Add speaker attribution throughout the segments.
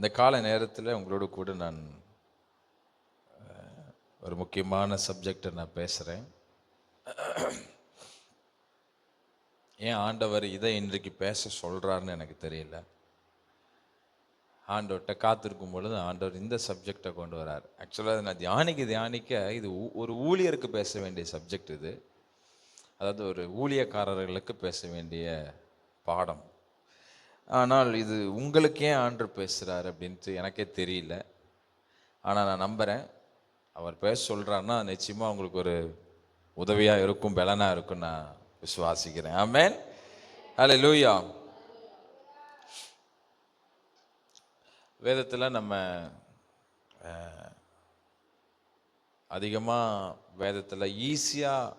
Speaker 1: இந்த கால நேரத்தில் உங்களோட கூட நான் ஒரு முக்கியமான சப்ஜெக்டை நான் பேசுகிறேன். ஏன் ஆண்டவர் இதை இன்றைக்கு பேச சொல்கிறாருன்னு எனக்கு தெரியல. ஆண்டவர்கிட்ட காத்திருக்கும் பொழுது ஆண்டவர் இந்த சப்ஜெக்டை கொண்டு வரார். ஆக்சுவலாக நான் தியானிக்க இது ஒரு ஊழியருக்கு பேச வேண்டிய சப்ஜெக்ட். இது அதாவது ஒரு ஊழியக்காரர்களுக்கு பேச வேண்டிய பாடம். ஆனால் இது உங்களுக்கு ஏன் ஆண்டவர் பேசுகிறார் அப்படின்ட்டு எனக்கே தெரியல. ஆனால் நான் நம்புகிறேன், அவர் பேச சொல்கிறாருன்னா நிச்சயமாக உங்களுக்கு ஒரு உதவியாக இருக்கும், பலனாக இருக்கும் நான் விசுவாசிக்கிறேன். ஆமென், ஹல்லேலூயா. வேதத்தில் நம்ம அதிகமாக வேதத்தில் ஈஸியாக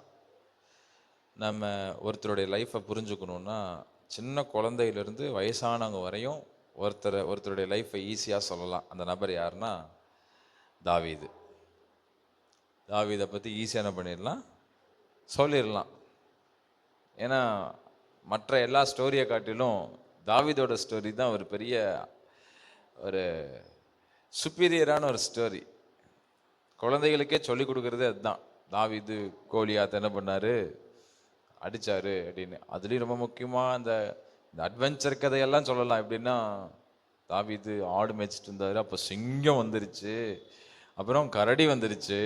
Speaker 1: நம்ம ஒருத்தருடைய லைஃப்பை புரிஞ்சுக்கணுன்னா சின்ன குழந்தையிலேருந்து வயசானவங்க வரையும் ஒருத்தருடைய லைஃப்பை ஈஸியாக சொல்லலாம். அந்த நபர் யாருன்னா தாவீது. தாவீதை பற்றி ஈஸியாக என்ன பண்ணிடலாம், சொல்லிடலாம். ஏன்னா மற்ற எல்லா ஸ்டோரியை காட்டிலும் தாவீதோட ஸ்டோரி தான் ஒரு பெரிய ஒரு சுப்பீரியரான ஒரு ஸ்டோரி. குழந்தைகளுக்கே சொல்லி கொடுக்குறதே அதுதான். தாவீது கோலியாத் என்ன பண்ணார், அடித்தார் அப்படின்னு. அதுலேயும் ரொம்ப முக்கியமாக இந்த அட்வென்ச்சர் கதையெல்லாம் சொல்லலாம். எப்படின்னா தாவீது ஆடு மேய்ச்சிட்டு இருந்தார், அப்போ சிங்கம் வந்துருச்சு, அப்புறம் கரடி வந்துருச்சு.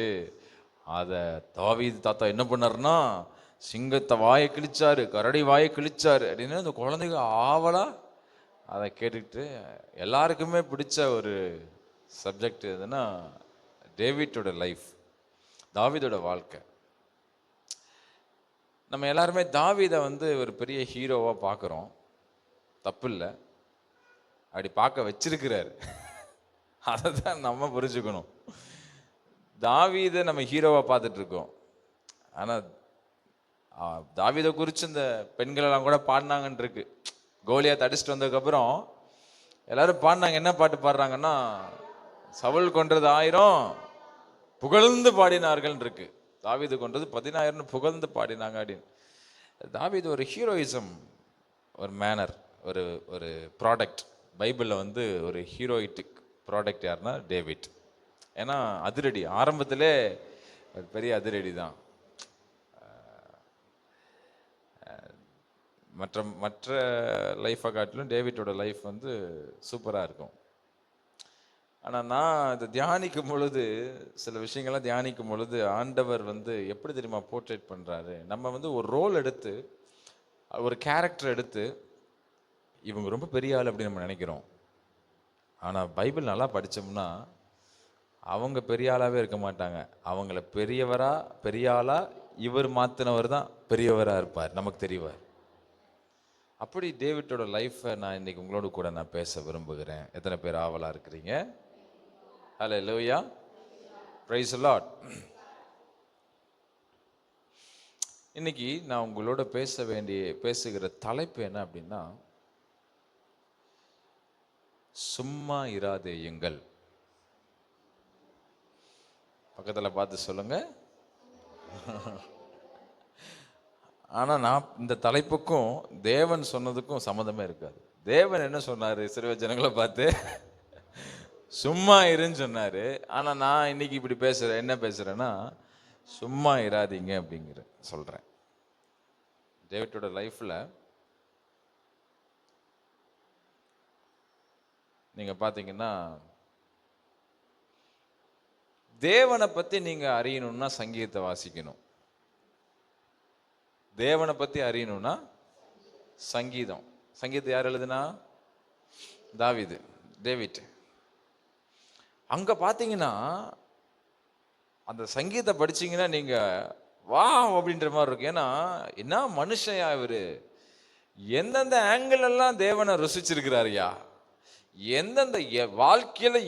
Speaker 1: அதை தாவீது தாத்தா என்ன பண்ணாருன்னா சிங்கத்தை வாயை கிழிச்சாரு, கரடி வாயை கிழிச்சாரு அப்படின்னு அந்த குழந்தைங்க ஆவலா அதை கேட்டுக்கிட்டு. எல்லாருக்குமே பிடிச்ச ஒரு சப்ஜெக்ட் எதுன்னா டேவிட்டோட லைஃப், தாவீதோட வாழ்க்கை. நம்ம எல்லாருமே தாவீதை ஒரு பெரிய ஹீரோவாக பார்க்குறோம், தப்பு இல்லை. அப்படி பார்க்க வச்சிருக்கிறாரு, அதை தான் நம்ம புரிஞ்சுக்கணும். தாவீதை நம்ம ஹீரோவாக பார்த்துட்டு இருக்கோம். ஆனால் தாவீதை குறித்து இந்த பெண்களெல்லாம் கூட பாடினாங்கன்னு இருக்கு. கோலியாத் அடிச்சுட்டு வந்ததுக்கப்புறம் எல்லாரும் பாடினாங்க. என்ன பாட்டு பாடுறாங்கன்னா, சவுல் கொன்றது 1000 புகழ்ந்து பாடினார்கள் இருக்கு, தாவீது கொன்றது 10000 புகழ்ந்து பாடினாங்க அப்படின்னு. தாவீது ஒரு ஹீரோயிசம், ஒரு மேனர், ஒரு ஒரு ப்ராடக்ட். பைபிளில் ஒரு ஹீரோயிட்டிக் ப்ராடக்ட் யாருன்னா டேவிட். ஏன்னா அதிரடி, ஆரம்பத்திலே ஒரு பெரிய அதிரடி தான். மற்ற லைஃப்பை காட்டிலும் டேவிட்டோட லைஃப் சூப்பராக இருக்கும். ஆனால் நான் இதை தியானிக்கும் பொழுது, சில விஷயங்கள்லாம் தியானிக்கும் பொழுது ஆண்டவர் எப்படி தெரியுமா போர்ட்ரேட் பண்ணுறாரு. நம்ம ஒரு ரோல் எடுத்து, ஒரு கேரக்டர் எடுத்து, இவங்க ரொம்ப பெரிய ஆள் அப்படின்னு நம்ம நினைக்கிறோம். ஆனால் பைபிள் நல்லா படித்தோம்னா அவங்க பெரிய ஆளாகவே இருக்க மாட்டாங்க. அவங்கள பெரிய ஆளாக இவர் மாற்றினவர் தான் பெரியவராக இருப்பார், நமக்கு தெரியவார். அப்படி டேவிட்டோட லைஃப்பை நான் இன்னைக்கு உங்களோட கூட நான் பேச விரும்புகிறேன். எத்தனை பேர் ஆவலாக இருக்கிறீங்க? ஹல்லேலூயா, பிரைஸ் தி லார்ட். இன்னைக்கு நான் உங்களோட பேசுகிற தலைப்பு என்ன அப்படின்னா, சும்மா இராதேயுங்கள். பக்கத்தில் பார்த்து சொல்லுங்க. ஆனால் நான் இந்த தலைப்புக்கும் தேவன் சொன்னதுக்கும் சம்மந்தமே இருக்காது. தேவன் என்ன சொன்னார், சிறுவ ஜனங்களை பார்த்து சும்மா இருன்னு சொன்னார். ஆனால் நான் இன்னைக்கு இப்படி பேசுகிறேன். என்ன பேசுகிறேன்னா, சும்மா இராதீங்க அப்படிங்கிற சொல்கிறேன். டேவிட்டோட லைஃப்பில் நீங்கள் பார்த்தீங்கன்னா, தேவனை பற்றி நீங்கள் அறியணும்னா சங்கீதத்தை வாசிக்கணும். தேவனை பற்றி அறியணும்னா சங்கீதம் யார் எழுதுனா? தாவீது, டேவிட். அங்கே பார்த்தீங்கன்னா அந்த சங்கீதத்தை படிச்சீங்கன்னா நீங்கள் வா அப்படின்ற மாதிரி இருக்கும். ஏன்னா என்ன மனுஷயா இவர், எந்தெந்த ஆங்கிள் எல்லாம் தேவனை ருசிச்சிருக்கிறாருயா, எந்தெந்த வாழ்க்கையில்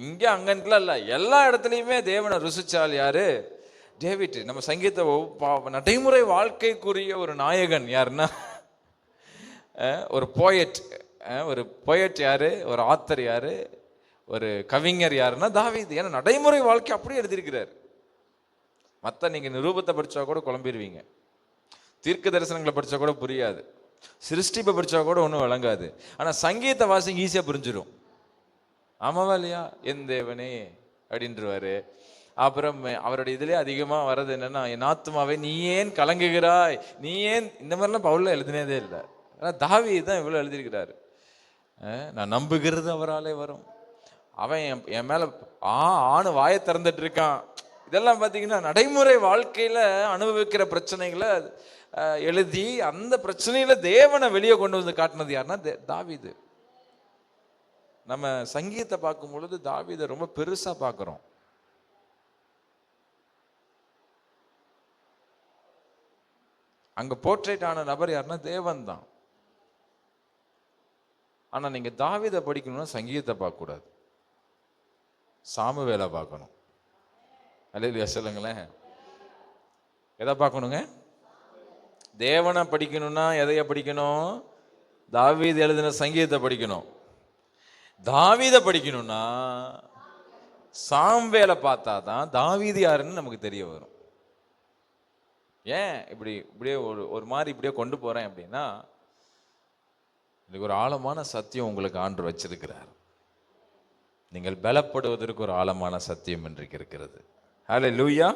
Speaker 1: இங்கே அங்கன்னுலாம் இல்லை, எல்லா இடத்துலையுமே தேவனை ருசிச்சால் யாரு? டேவிட். நம்ம சங்கீத நடைமுறை வாழ்க்கைக்குரிய ஒரு நாயகன் யாருன்னா ஒரு போயட் யாரு, ஒரு ஆத்தர் யாரு, ஒரு கவிஞர் யாருன்னா தாவீது. ஏன்னா நடைமுறை வாழ்க்கை அப்படியே எழுதியிருக்கிறார். மற்ற நீங்கள் நிரூபத்தை படித்தா கூட குழம்பிடுவீங்க, தீர்க்க தரிசனங்களை படித்தா கூட புரியாது, சிருஷ்டிப்பை படித்தா கூட ஒன்றும் விளங்காது. ஆனால் சங்கீத வாசிங்க ஈஸியாக புரிஞ்சிடும். ஆமாவா இல்லையா? என் தேவனே அப்படின்றவாரு. அப்புறம் அவருடைய இதுலயே அதிகமா வர்றது என்னன்னா, என் ஆத்துமாவே நீ ஏன் கலங்குகிறாய், நீ ஏன், இந்த மாதிரிலாம் பவுல்ல எழுதினதே இல்லை. ஆனா தாவீது தான் இவ்வளவு எழுதியிருக்கிறாரு. நான் நம்புகிறது அவராலே வரும். அவன் என் மேல ஆணு வாயை திறந்துட்டு இருக்கான். இதெல்லாம் பார்த்தீங்கன்னா நடைமுறை வாழ்க்கையில அனுபவிக்கிற பிரச்சனைகளை எழுதி அந்த பிரச்சனையில தேவனை வெளியே கொண்டு வந்து காட்டினது யாருன்னா தாவீது. நம்ம சங்கீதத்தை பார்க்கும் பொழுது தாவீதை ரொம்ப பெருசா பார்க்கிறோம். அங்க போர்ட்ரேட் ஆன நபர் யாருன்னா தேவன் தான். ஆனா நீங்க தாவீதை படிக்கணும்னா சங்கீதத்தை பார்க்க கூடாது, சாமுவேலை பார்க்கணும். அல்லேலூயா சொல்லுங்களேன். எதை பார்க்கணுங்க? தேவனை படிக்கணும்னா எதைய படிக்கணும்? தாவீது எழுதின சங்கீதத்தை படிக்கணும். தாவீதை படிக்கணும்னா சாமுவேலை பார்த்தாதான் தாவீது யாருன்னு நமக்கு தெரிய வரும். ஏன் இப்படியே ஒரு மாதிரி இப்படியே கொண்டு போறேன் அப்படின்னா, இன்னைக்கு ஒரு ஆழமான சத்தியம் உங்களுக்கு ஆண்டவர் வச்சிருக்கிறார். நீங்கள் பலப்படுவதற்கு ஒரு ஆழமான சத்தியம் இன்றைக்கு இருக்கிறது. ஹல்லேலூயா.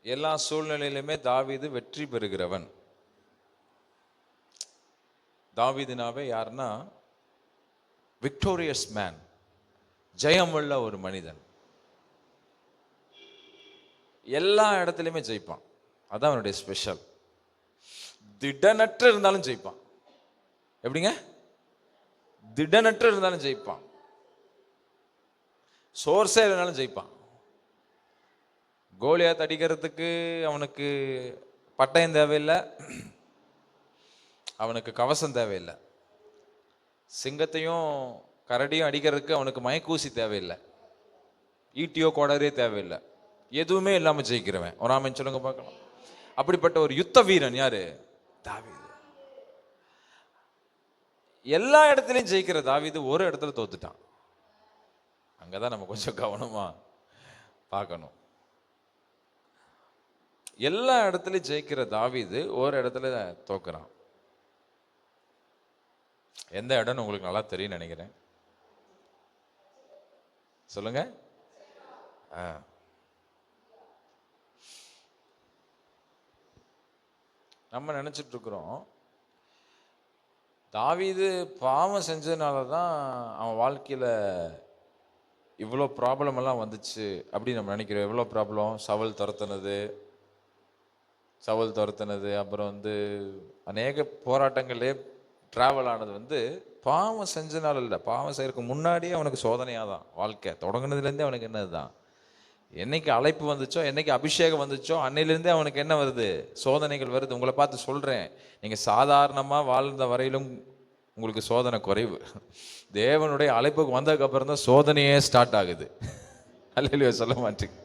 Speaker 1: எல்லா சூழ்நிலையிலுமே தாவீது வெற்றி பெறுகிறவன். தாவீதுனாவே யாருன்னா விக்டோரியஸ் மேன், ஜெயமுள்ள ஒரு மனிதன். எல்லா இடத்துலையுமே ஜெயிப்பான். அதான் அவனுடைய ஸ்பெஷல். திடனற்று இருந்தாலும் ஜெயிப்பான். எப்படிங்க? திடனற்று இருந்தாலும் ஜெயிப்பான். சோர்ஸே இல்லைனாலும் ஜெயிப்பான். கோலியாத் அடிக்கிறதுக்கு அவனுக்கு பட்டயம் தேவையில்லை, அவனுக்கு கவசம் தேவையில்லை. சிங்கத்தையும் கரடியும் அடிக்கிறதுக்கு அவனுக்கு மயக்கூசி தேவையில்லை, ஈட்டியோ கோடரே தேவையில்லை. எதுவுமே இல்லாம ஜெயிக்கிறவன். ஒரு ஆமென் சொல்லுங்க பார்க்கலாம். அப்படிப்பட்ட ஒரு யுத்த வீரன் யாரு? தாவீது. எல்லா இடத்துலையும் ஜெயிக்கிற தாவீது ஒரு இடத்துல தோத்துட்டான். அங்கதான் நம்ம கொஞ்சம் கவனமா பார்க்கணும். எல்லா இடத்துலையும் ஜெயிக்கிற தாவீது ஒரு இடத்துல தோக்குறான். எந்த இடம்னு உங்களுக்கு நல்லா தெரியும் நினைக்கிறேன். சொல்லுங்க. நம்ம நினைச்சிட்டு இருக்கிறோம் தாவீது பாவம் செஞ்சதுனால தான் அவன் வாழ்க்கையில இவ்வளோ ப்ராப்ளம் எல்லாம் வந்துச்சு அப்படின்னு நம்ம நினைக்கிறோம். எவ்வளோ ப்ராப்ளம்? சவுல் துரத்துனது, அப்புறம் அநேக போராட்டங்களே டிராவல் ஆனது பாவம் செஞ்சனால இல்லை. பாவம் செய்யறதுக்கு முன்னாடியே அவனுக்கு சோதனையாக தான் வாழ்க்கை தொடங்கினதுலேருந்தே. அவனுக்கு என்னது தான், என்னைக்கு அழைப்பு வந்துச்சோ, என்னைக்கு அபிஷேகம் வந்துச்சோ, அன்னையிலேருந்தே அவனுக்கு என்ன வருது? சோதனைகள் வருது. உங்களை பார்த்து சொல்கிறேன், நீங்கள் சாதாரணமாக வாழ்ந்த வரையிலும் உங்களுக்கு சோதனை குறைவு. தேவனுடைய அழைப்புக்கு வந்ததுக்கப்புறம் தான் சோதனையே ஸ்டார்ட் ஆகுது. அல்லேலூயா சொல்ல மாட்டேங்க.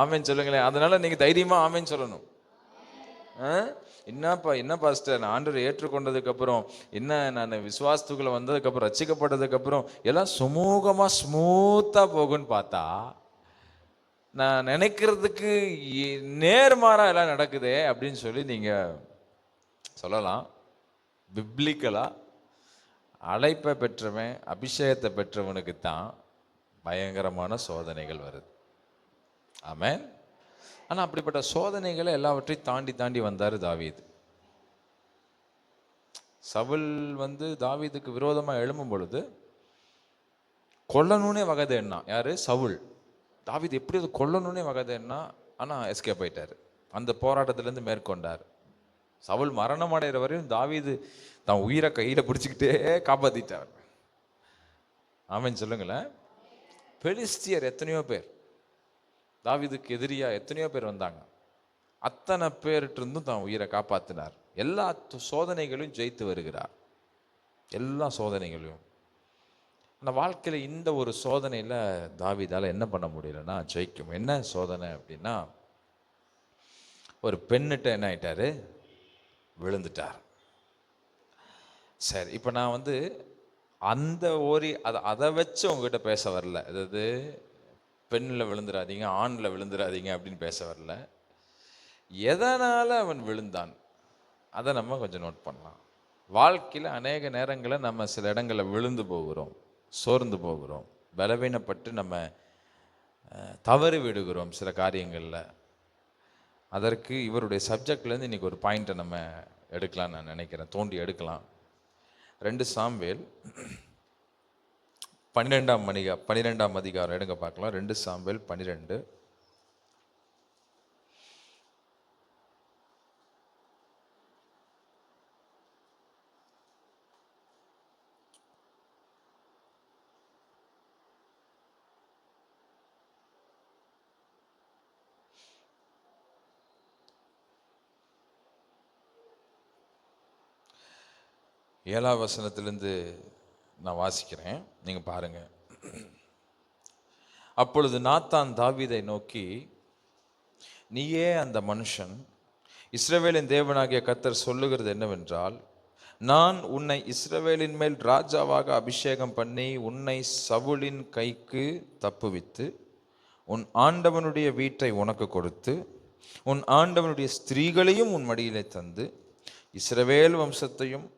Speaker 1: ஆமேன் சொல்லுங்களேன். அதனால நீங்கள் தைரியமாக ஆமேன் சொல்லணும். என்ன பாஸ்டர், நான் ஆண்டவரை ஏற்றுக்கொண்டதுக்கப்புறம், என்ன நான் விசுவாசத்துக்குள்ள வந்ததுக்கப்புறம், ரட்சிக்கப்பட்டதுக்கப்புறம் எல்லாம் ஸ்மூத்தாக போகுன்னு பார்த்தா, நான் நினைக்கிறதுக்கு நேர்மாறா எல்லாம் நடக்குதே அப்படின்னு சொல்லி நீங்க சொல்லலாம். பிப்ளிக்கலா அழைப்பை பெற்றவன், அபிஷேகத்தை பெற்றவனுக்கு தான் பயங்கரமான சோதனைகள் வருது. ஆமென். ஆனா அப்படிப்பட்ட சோதனைகளை எல்லாவற்றையும் தாண்டி வந்தாரு தாவீது. சவுல் தாவீதுக்கு விரோதமா எழும்பும் பொழுது கொல்லணும்னே வகை தேடினான். யாரு? சவுல். தாவீது எப்படி அது கொல்லணும்னே வகை தேடினா, ஆனா எஸ்கேப் ஆயிட்டாரு. அந்த போராட்டத்திலேருந்து மேற்கொண்டார். சவுல் மரணம் அடைகிற வரையும் தாவீது தான் உயிரை கையில பிடிச்சிக்கிட்டே காப்பாத்திட்டார். ஆமென் சொல்லுங்களேன். பெலிஸ்தியர் எத்தனையோ பேர், தாவீதுக்கு எதிரியா எத்தனையோ பேர் வந்தாங்க. அத்தனை பேர்கிட்ட இருந்தும் தான் உயிரை காப்பாத்தினார். எல்லா சோதனைகளையும் ஜெயித்து வருகிறார். எல்லா சோதனைகளையும். அந்த வாழ்க்கையில இந்த ஒரு சோதனையில தாவீதால என்ன பண்ண முடியலன்னா ஜெயிக்கும். என்ன சோதனை அப்படின்னா, ஒரு பெண்ணிட்ட என்ன ஆயிட்டாரு? விழுந்துட்டார். சரி, இப்ப நான் அந்த அதை வச்சு உங்ககிட்ட பேச வரல. அதாவது பெண்ணில் விழுந்துடாதீங்க, ஆணில் விழுந்துடாதீங்க அப்படின்னு பேச வரல. எதனால அவன் விழுந்தான்? அதை நம்ம கொஞ்சம் நோட் பண்ணலாம். வாழ்க்கையில் அநேக நேரங்களில் நம்ம சில இடங்களில் விழுந்து போகிறோம், சோர்ந்து போகிறோம், பலவீனப்பட்டு நம்ம தவறு விடுகிறோம் சில காரியங்களில். அதற்கு இவருடைய சப்ஜெக்ட்லேருந்து இன்றைக்கி ஒரு பாயிண்ட்டை நம்ம எடுக்கலாம்னு நான் நினைக்கிறேன், தோண்டி எடுக்கலாம். 2 சாமுவேல் 12ஆம் அதிகாரம் எடுங்க பார்க்கலாம். 2 சாமுவேல் 12. ஏழாம் வசனத்திலிருந்து நான் வாசிக்கிறேன், நீங்கள் பாருங்க. அப்பொழுது நாத்தான் தாவீதை நோக்கி, நீயே அந்த மனுஷன், இஸ்ரவேலின் தேவனாகிய கர்த்தர் சொல்லுகிறது என்னவென்றால், நான் உன்னை இஸ்ரவேலின் மேல் ராஜாவாக அபிஷேகம் பண்ணி உன்னை சவுலின் கைக்கு தப்புவித்து உன் ஆண்டவனுடைய வீட்டை உனக்கு கொடுத்து உன் ஆண்டவனுடைய ஸ்திரீகளையும் உன் மடியிலே தந்து இஸ்ரவேல் வம்சத்தையும்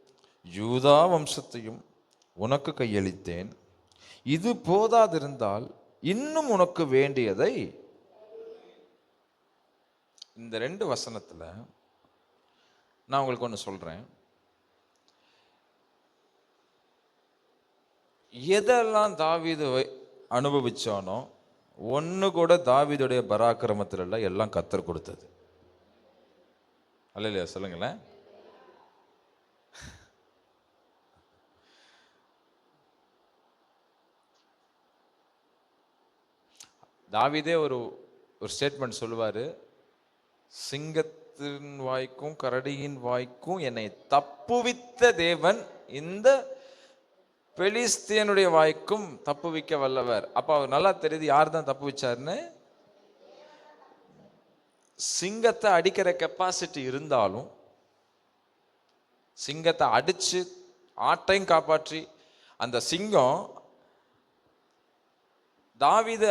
Speaker 1: யூதா வம்சத்தையும் உனக்கு கையளித்தேன். இது போதாதிருந்தால் இன்னும் உனக்கு வேண்டியதை. இந்த 2 வசனத்தில் நான் உங்களுக்கு ஒன்று சொல்றேன். எதெல்லாம் தாவீது அனுபவிச்சானோ ஒன்று கூட தாவீதுடைய பராக்கிரமத்தில் இல்லை, எல்லாம் கர்த்தர் கொடுத்தது. அல்லையா? சொல்லுங்களேன். தாவீதே ஒரு ஸ்டேட்மெண்ட் சொல்லுவார், சிங்கத்தின் வாய்க்கும் கரடியின் வாய்க்கும் என்னை தப்புவித்த தேவன் இந்த பெலிஸ்தியனுடைய வாய்க்கும் தப்புவிக்க வல்லவர். அப்ப அவர் நல்லா தெரியுது யார் தான் தப்பு வச்சாருன்னு. சிங்கத்தை அடிக்கிற கெப்பாசிட்டி இருந்தாலும், சிங்கத்தை அடிச்சு ஆட்டையும் காப்பாற்றி, அந்த சிங்கம் தாவீது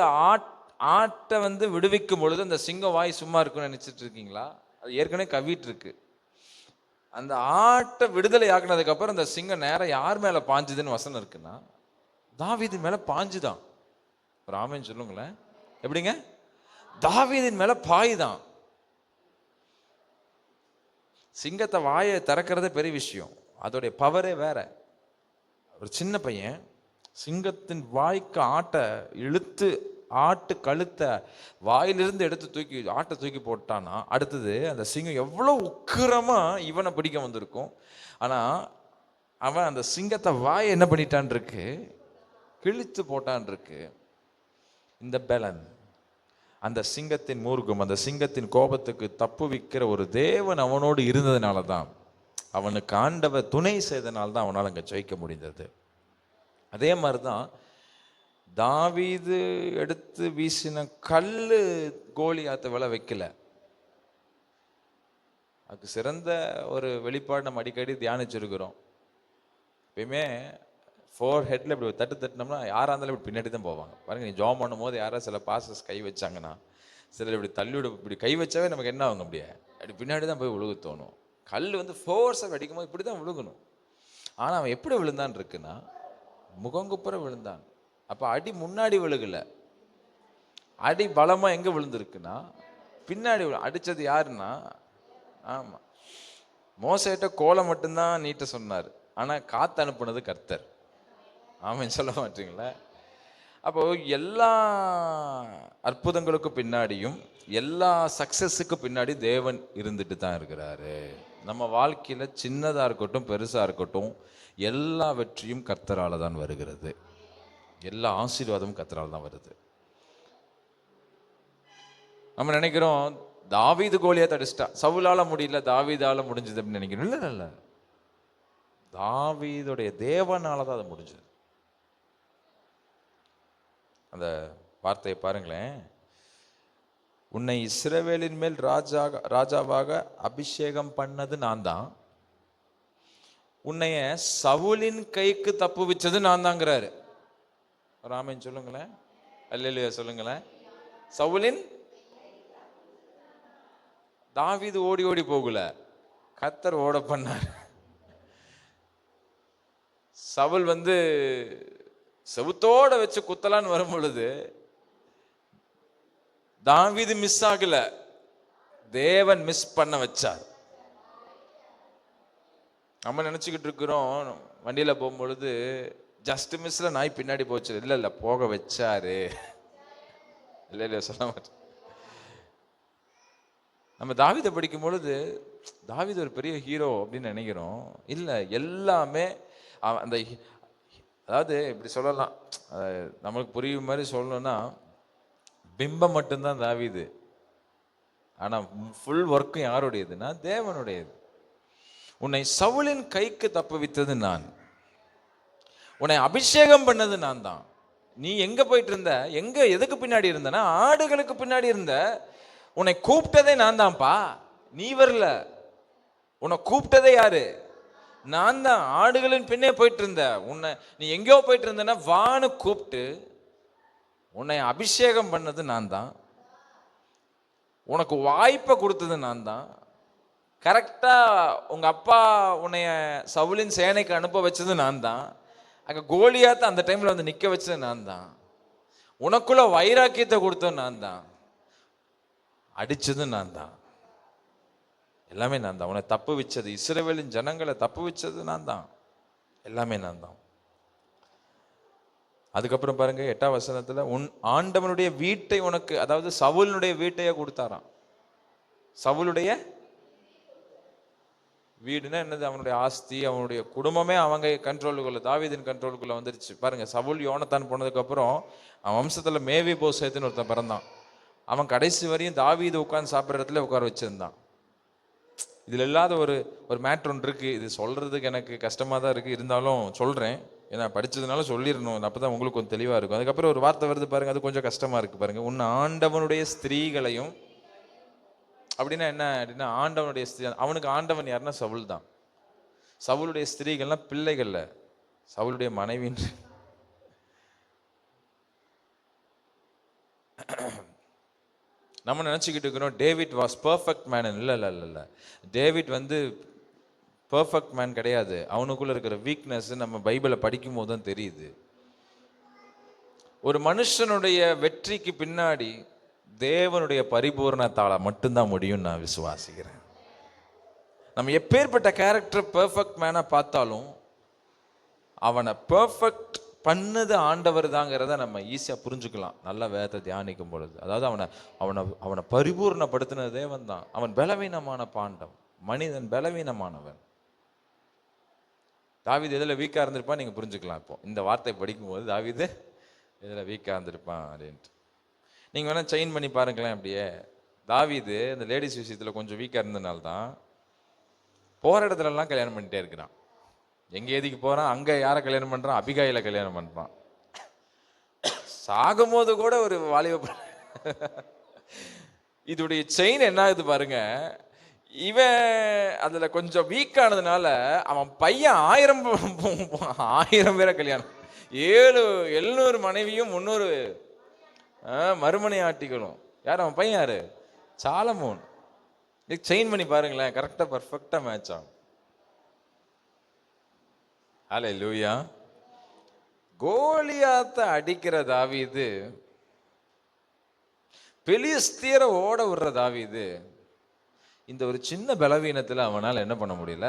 Speaker 1: ஆட்டை விடுவிக்கும் பொழுது அந்த சிங்கம் வாய் சும்மா இருக்குன்னு நினைச்சிட்டு இருக்கீங்களா? அது ஏற்கனவே கவிட்டு இருக்கு. அந்த ஆட்டை விடுதலை ஆக்குனதுக்கு அப்புறம் அந்த சிங்கம் நேரம் யார் மேல பாஞ்சுதுன்னு வசனம் இருக்குன்னா, தாவீது மேல பாஞ்சுதான். ஒரு ஆமென் சொல்லுங்களேன். எப்படிங்க? தாவீதின் மேல பாய்தான். சிங்கத்தை வாயை திறக்கிறதே பெரிய விஷயம், அதோடைய பவரே வேற. ஒரு சின்ன பையன் சிங்கத்தின் வாய்க்கு ஆட்டை இழுத்து ஆட்டு கழுத்தை வாயிலிருந்து எடுத்து ஆட்டை தூக்கி போட்டான்னா, அடுத்தது அந்த சிங்கம் எவ்வளோ உக்கிரமா இவனை பிடிக்க வந்திருக்கும். ஆனா அவன் அந்த சிங்கத்தை வாயை என்ன பண்ணிட்டான் இருக்கு, கிழித்து போட்டான் இருக்கு. இந்த பலன், அந்த சிங்கத்தின் மூர்க்கம், அந்த சிங்கத்தின் கோபத்துக்கு தப்புவிக்கிற ஒரு தேவன் அவனோடு இருந்ததுனால தான், அவனுக்கு ஆண்டவர் துணை செய்தனால்தான் அவனால் அங்கே ஜெயிக்க முடிந்தது. அதே மாதிரிதான் தாவீது எடுத்து வீசின கல்லு கோலியாத்தை விழ வைக்கல. அதுக்கு சிறந்த ஒரு வெளிப்பாடு நம்ம அடிக்கடி தியானிச்சிருக்கிறோம். எப்பயுமே 4 ஹெட்ல இப்படி தட்டினோம்னா யாரா இருந்தாலும் இப்படி பின்னாடி தான் போவாங்க. பாருங்க, நீ ஜாம் பண்ணும் போது யாராவது சில பாசஸ் கை வச்சாங்கன்னா, சிலர் இப்படி தள்ளிவிட, இப்படி கை வச்சாவே நமக்கு என்ன ஆகும், அப்படியே அப்படி பின்னாடி தான் போய் விழுக தோணும். கல் ஃபோர்ஸை வெடிக்கும் போது இப்படி தான் விழுகணும். ஆனால் அவன் எப்படி விழுந்தான் இருக்குன்னா, முகங்குப்புற விழுந்தான். அப்போ அடி முன்னாடி விழுகல, அடி பலமா எங்க விழுந்திருக்குன்னா பின்னாடி. அடிச்சது யாருன்னா, ஆமா, மோசேட்ட கோலை மட்டும்தான் நீட்ட சொன்னார், ஆனா காத்து அனுப்புனது கர்த்தர். ஆமாம், சொல்ல மாட்டீங்களா? அப்போ எல்லா அற்புதங்களுக்கும் பின்னாடியும் எல்லா சக்சஸுக்கு பின்னாடி தேவன் இருந்துட்டு தான் இருக்கிறாரு. நம்ம வாழ்க்கையில சின்னதா இருக்கட்டும் பெருசா இருக்கட்டும், எல்லா வெற்றியும் கர்த்தரால தான் வருகிறது. எல்லா ஆசீர்வாதமும் கர்த்தரால தான் வருது. நம்ம நினைக்கிறோம் தாவீது கோலியாத்தை அடிச்சிட்டா, சவுலால முடியல, தாவீதால முடிஞ்சது அப்படின்னு நினைக்கிறோம். இல்லை இல்லை, தாவீதுடைய தேவனால தான் அது முடிஞ்சது. அந்த வார்த்தையை பாருங்களேன். உன்னை இஸ்ரவேலின் மேல் ராஜாவாக அபிஷேகம் பண்ணது நான் தான், உன்னைய சவுலின் கைக்கு தப்பு வச்சது நான் தாங்கிறாரு. ராமன் சொல்லுங்களேன், அல்லேலூயா சொல்லுங்களேன். சவுலின், தாவீது ஓடி ஓடி போகல, கர்த்தர் ஓட பண்ணார். சவுல் செவுத்தோட வச்சு குத்தலான்னு வரும் பொழுது தாவீது மிஸ் ஆகல, தேவன் மிஸ் பண்ண வச்சார். நம்ம நினைச்சுக்கிட்டு இருக்கிறோம் வண்டியில போகும்பொழுது ஜஸ்ட் மிஸ்ல நாய் பின்னாடி போச்சு. இல்ல போக வச்சாரு. இல்ல சொல்ல மாட்டேன். நம்ம தாவீதை படிக்கும் பொழுது தாவீது ஒரு பெரிய ஹீரோ அப்படின்னு நினைக்கிறோம். இல்ல, எல்லாமே அந்த, அதாவது இப்படி சொல்லலாம், நம்மளுக்கு புரியும் மாதிரி சொல்லணும்னா, பிம்பம் மட்டும்தான் தாவீது, ஆனா ஃபுல் ஒர்க்கும் யாருடையதுன்னா தேவனுடையது. உன்னை சவுலின் கைக்கு தப்புவித்தது நான், உன்னை அபிஷேகம் பண்ணது நான் தான். நீ எங்க போயிட்டு இருந்த, எதுக்கு பின்னாடி இருந்தனா? ஆடுகளுக்கு பின்னாடி இருந்த. உன்னை கூப்பிட்டதே நான் தான்ப்பா, நீ வரல. உன்னை கூப்பிட்டதே யாரு? நான் தான். ஆடுகளின் பின்னே போயிட்டு இருந்த. நீ எங்கேயோ போயிட்டு இருந்தனா வான்னு கூப்பிட்டு உன்னை அபிஷேகம் பண்ணது நான் தான். உனக்கு வாய்ப்பை கொடுத்தது நான் தான். கரெக்டா உங்க அப்பா உன்னைய சவுலின் சேனைக்கு அனுப்ப வச்சது நான் தான். அங்க கோலியாத்தை அந்த டைம்ல நிக்க வச்சது நான் தான். உனக்குள்ள வைராக்கியத்தை கொடுத்தது நான் தான். அடிச்சது நான் தான். எல்லாமே நான் தான். உன்னை தப்பு வச்சது, இஸ்ரவேலின் ஜனங்களை தப்பு வச்சது நான் தான். எல்லாமே நான் தான். அதுக்கப்புறம் பாருங்க 8ஆம் வசனத்துல, உன் ஆண்டவனுடைய வீட்டை உனக்கு, அதாவது சவுலுடைய வீட்டையே கொடுத்தாராம். சவுலுடைய வீடுனா என்னது? அவனுடைய ஆஸ்தி, அவனுடைய குடும்பமே அவங்க கண்ட்ரோலுக்குள்ள, தாவீதின் கண்ட்ரோலுக்குள்ள வந்துருச்சு. பாருங்க, சவுல் யோனத்தான் போனதுக்கு அப்புறம் அவன் வம்சத்துல மேவி போசேத்துன்னு ஒருத்தன் பிறந்தான். அவன் கடைசி வரையும் தாவீது உட்கார்ந்து சாப்பிட்ற இடத்துல உட்கார வச்சிருந்தான். இதுல இல்லாத ஒரு மேட்ரு ஒன்று இருக்கு. இது சொல்றதுக்கு எனக்கு கஷ்டமா தான் இருக்கு, இருந்தாலும் சொல்றேன். ஏன்னா படிச்சதுனால சொல்லிடணும், அப்பதான் உங்களுக்கு கொஞ்சம் தெளிவா இருக்கும். அதுக்கப்புறம் ஒரு வார்த்தை வருது பாருங்க, அது கொஞ்சம் கஷ்டமா இருக்கு பாருங்க. உன் ஆண்டவனுடைய ஸ்திரீகளையும், அப்படின்னா என்ன அப்படின்னா, ஆண்டவனுடைய ஸ்திரீ, அவனுக்கு ஆண்டவன் யாருன்னா சவுல் தான். சவுளுடைய ஸ்திரீகள்லாம் பிள்ளைகள்ல, சவுளுடைய மனைவின்னு. நம்ம நினச்சிக்கிட்டு இருக்கிறோம் டேவிட் வாஸ் பர்ஃபெக்ட் மேன். இல்லை, டேவிட் பர்ஃபெக்ட் மேன் கிடையாது. அவனுக்குள்ள இருக்கிற வீக்னஸ் நம்ம பைபிளை படிக்கும் போது தான் தெரியுது. ஒரு மனுஷனுடைய வெற்றிக்கு பின்னாடி தேவனுடைய பரிபூர்ணத்தால மட்டும்தான் முடியும் நான் விசுவாசிக்கிறேன். நம்ம எப்பேற்பட்ட கேரக்டர் பர்ஃபெக்ட் மேனா பார்த்தாலும் அவனை பர்ஃபெக்ட் பண்ணது ஆண்டவர் தாங்கிறத நம்ம ஈஸியா புரிஞ்சுக்கலாம் நல்ல வேதத்தை தியானிக்கும் பொழுது. அதாவது அவனை பரிபூர்ணப்படுத்தின தேவன் தான். அவன் பலவீனமான பாண்டம், மனிதன் பலவீனமானவன். தாவீது எதில் வீக்கா இருந்திருப்பான் நீங்க புரிஞ்சுக்கலாம். இப்போ இந்த வார்த்தை படிக்கும்போது தாவீது எதில் வீக்கா இருந்திருப்பான் அப்படின்ட்டு நீங்க வேணா செயின் பண்ணி பாருங்களேன். அப்படியே தாவீது இந்த லேடிஸ் விஷயத்துல கொஞ்சம் வீக்கா இருந்ததுனால்தான் போற இடத்துல எல்லாம் கல்யாணம் பண்ணிட்டே இருக்கிறான். எங்க எதுக்கு போறான், அங்க யாரை கல்யாணம் பண்றான்? அபிகாயில கல்யாணம் பண்றான். சாகும்போது கூட ஒரு வாலிப. இதோடைய செயின் என்ன ஆகுது பாருங்க. இவன் அதுல கொஞ்சம் வீக் ஆனதுனால அவன் பையன் 1000 பேரை கல்யாணம், 700 மனைவியும் 300 மறுமனை ஆட்டிகளும். யார் அவன் பையன்? யாரு? சாலமோன். செயின் பண்ணி பாருங்களேன், கரெக்டா பர்ஃபெக்டா மேட்ச் ஆகும். ஹல்லேலூயா. கோலியாத்தை அடிக்கிற தாவீது, பெலிஸ்தியரை ஓட விடுற தாவீது, இந்த ஒரு சின்ன பலவீனத்துல அவனால் என்ன பண்ண முடியல.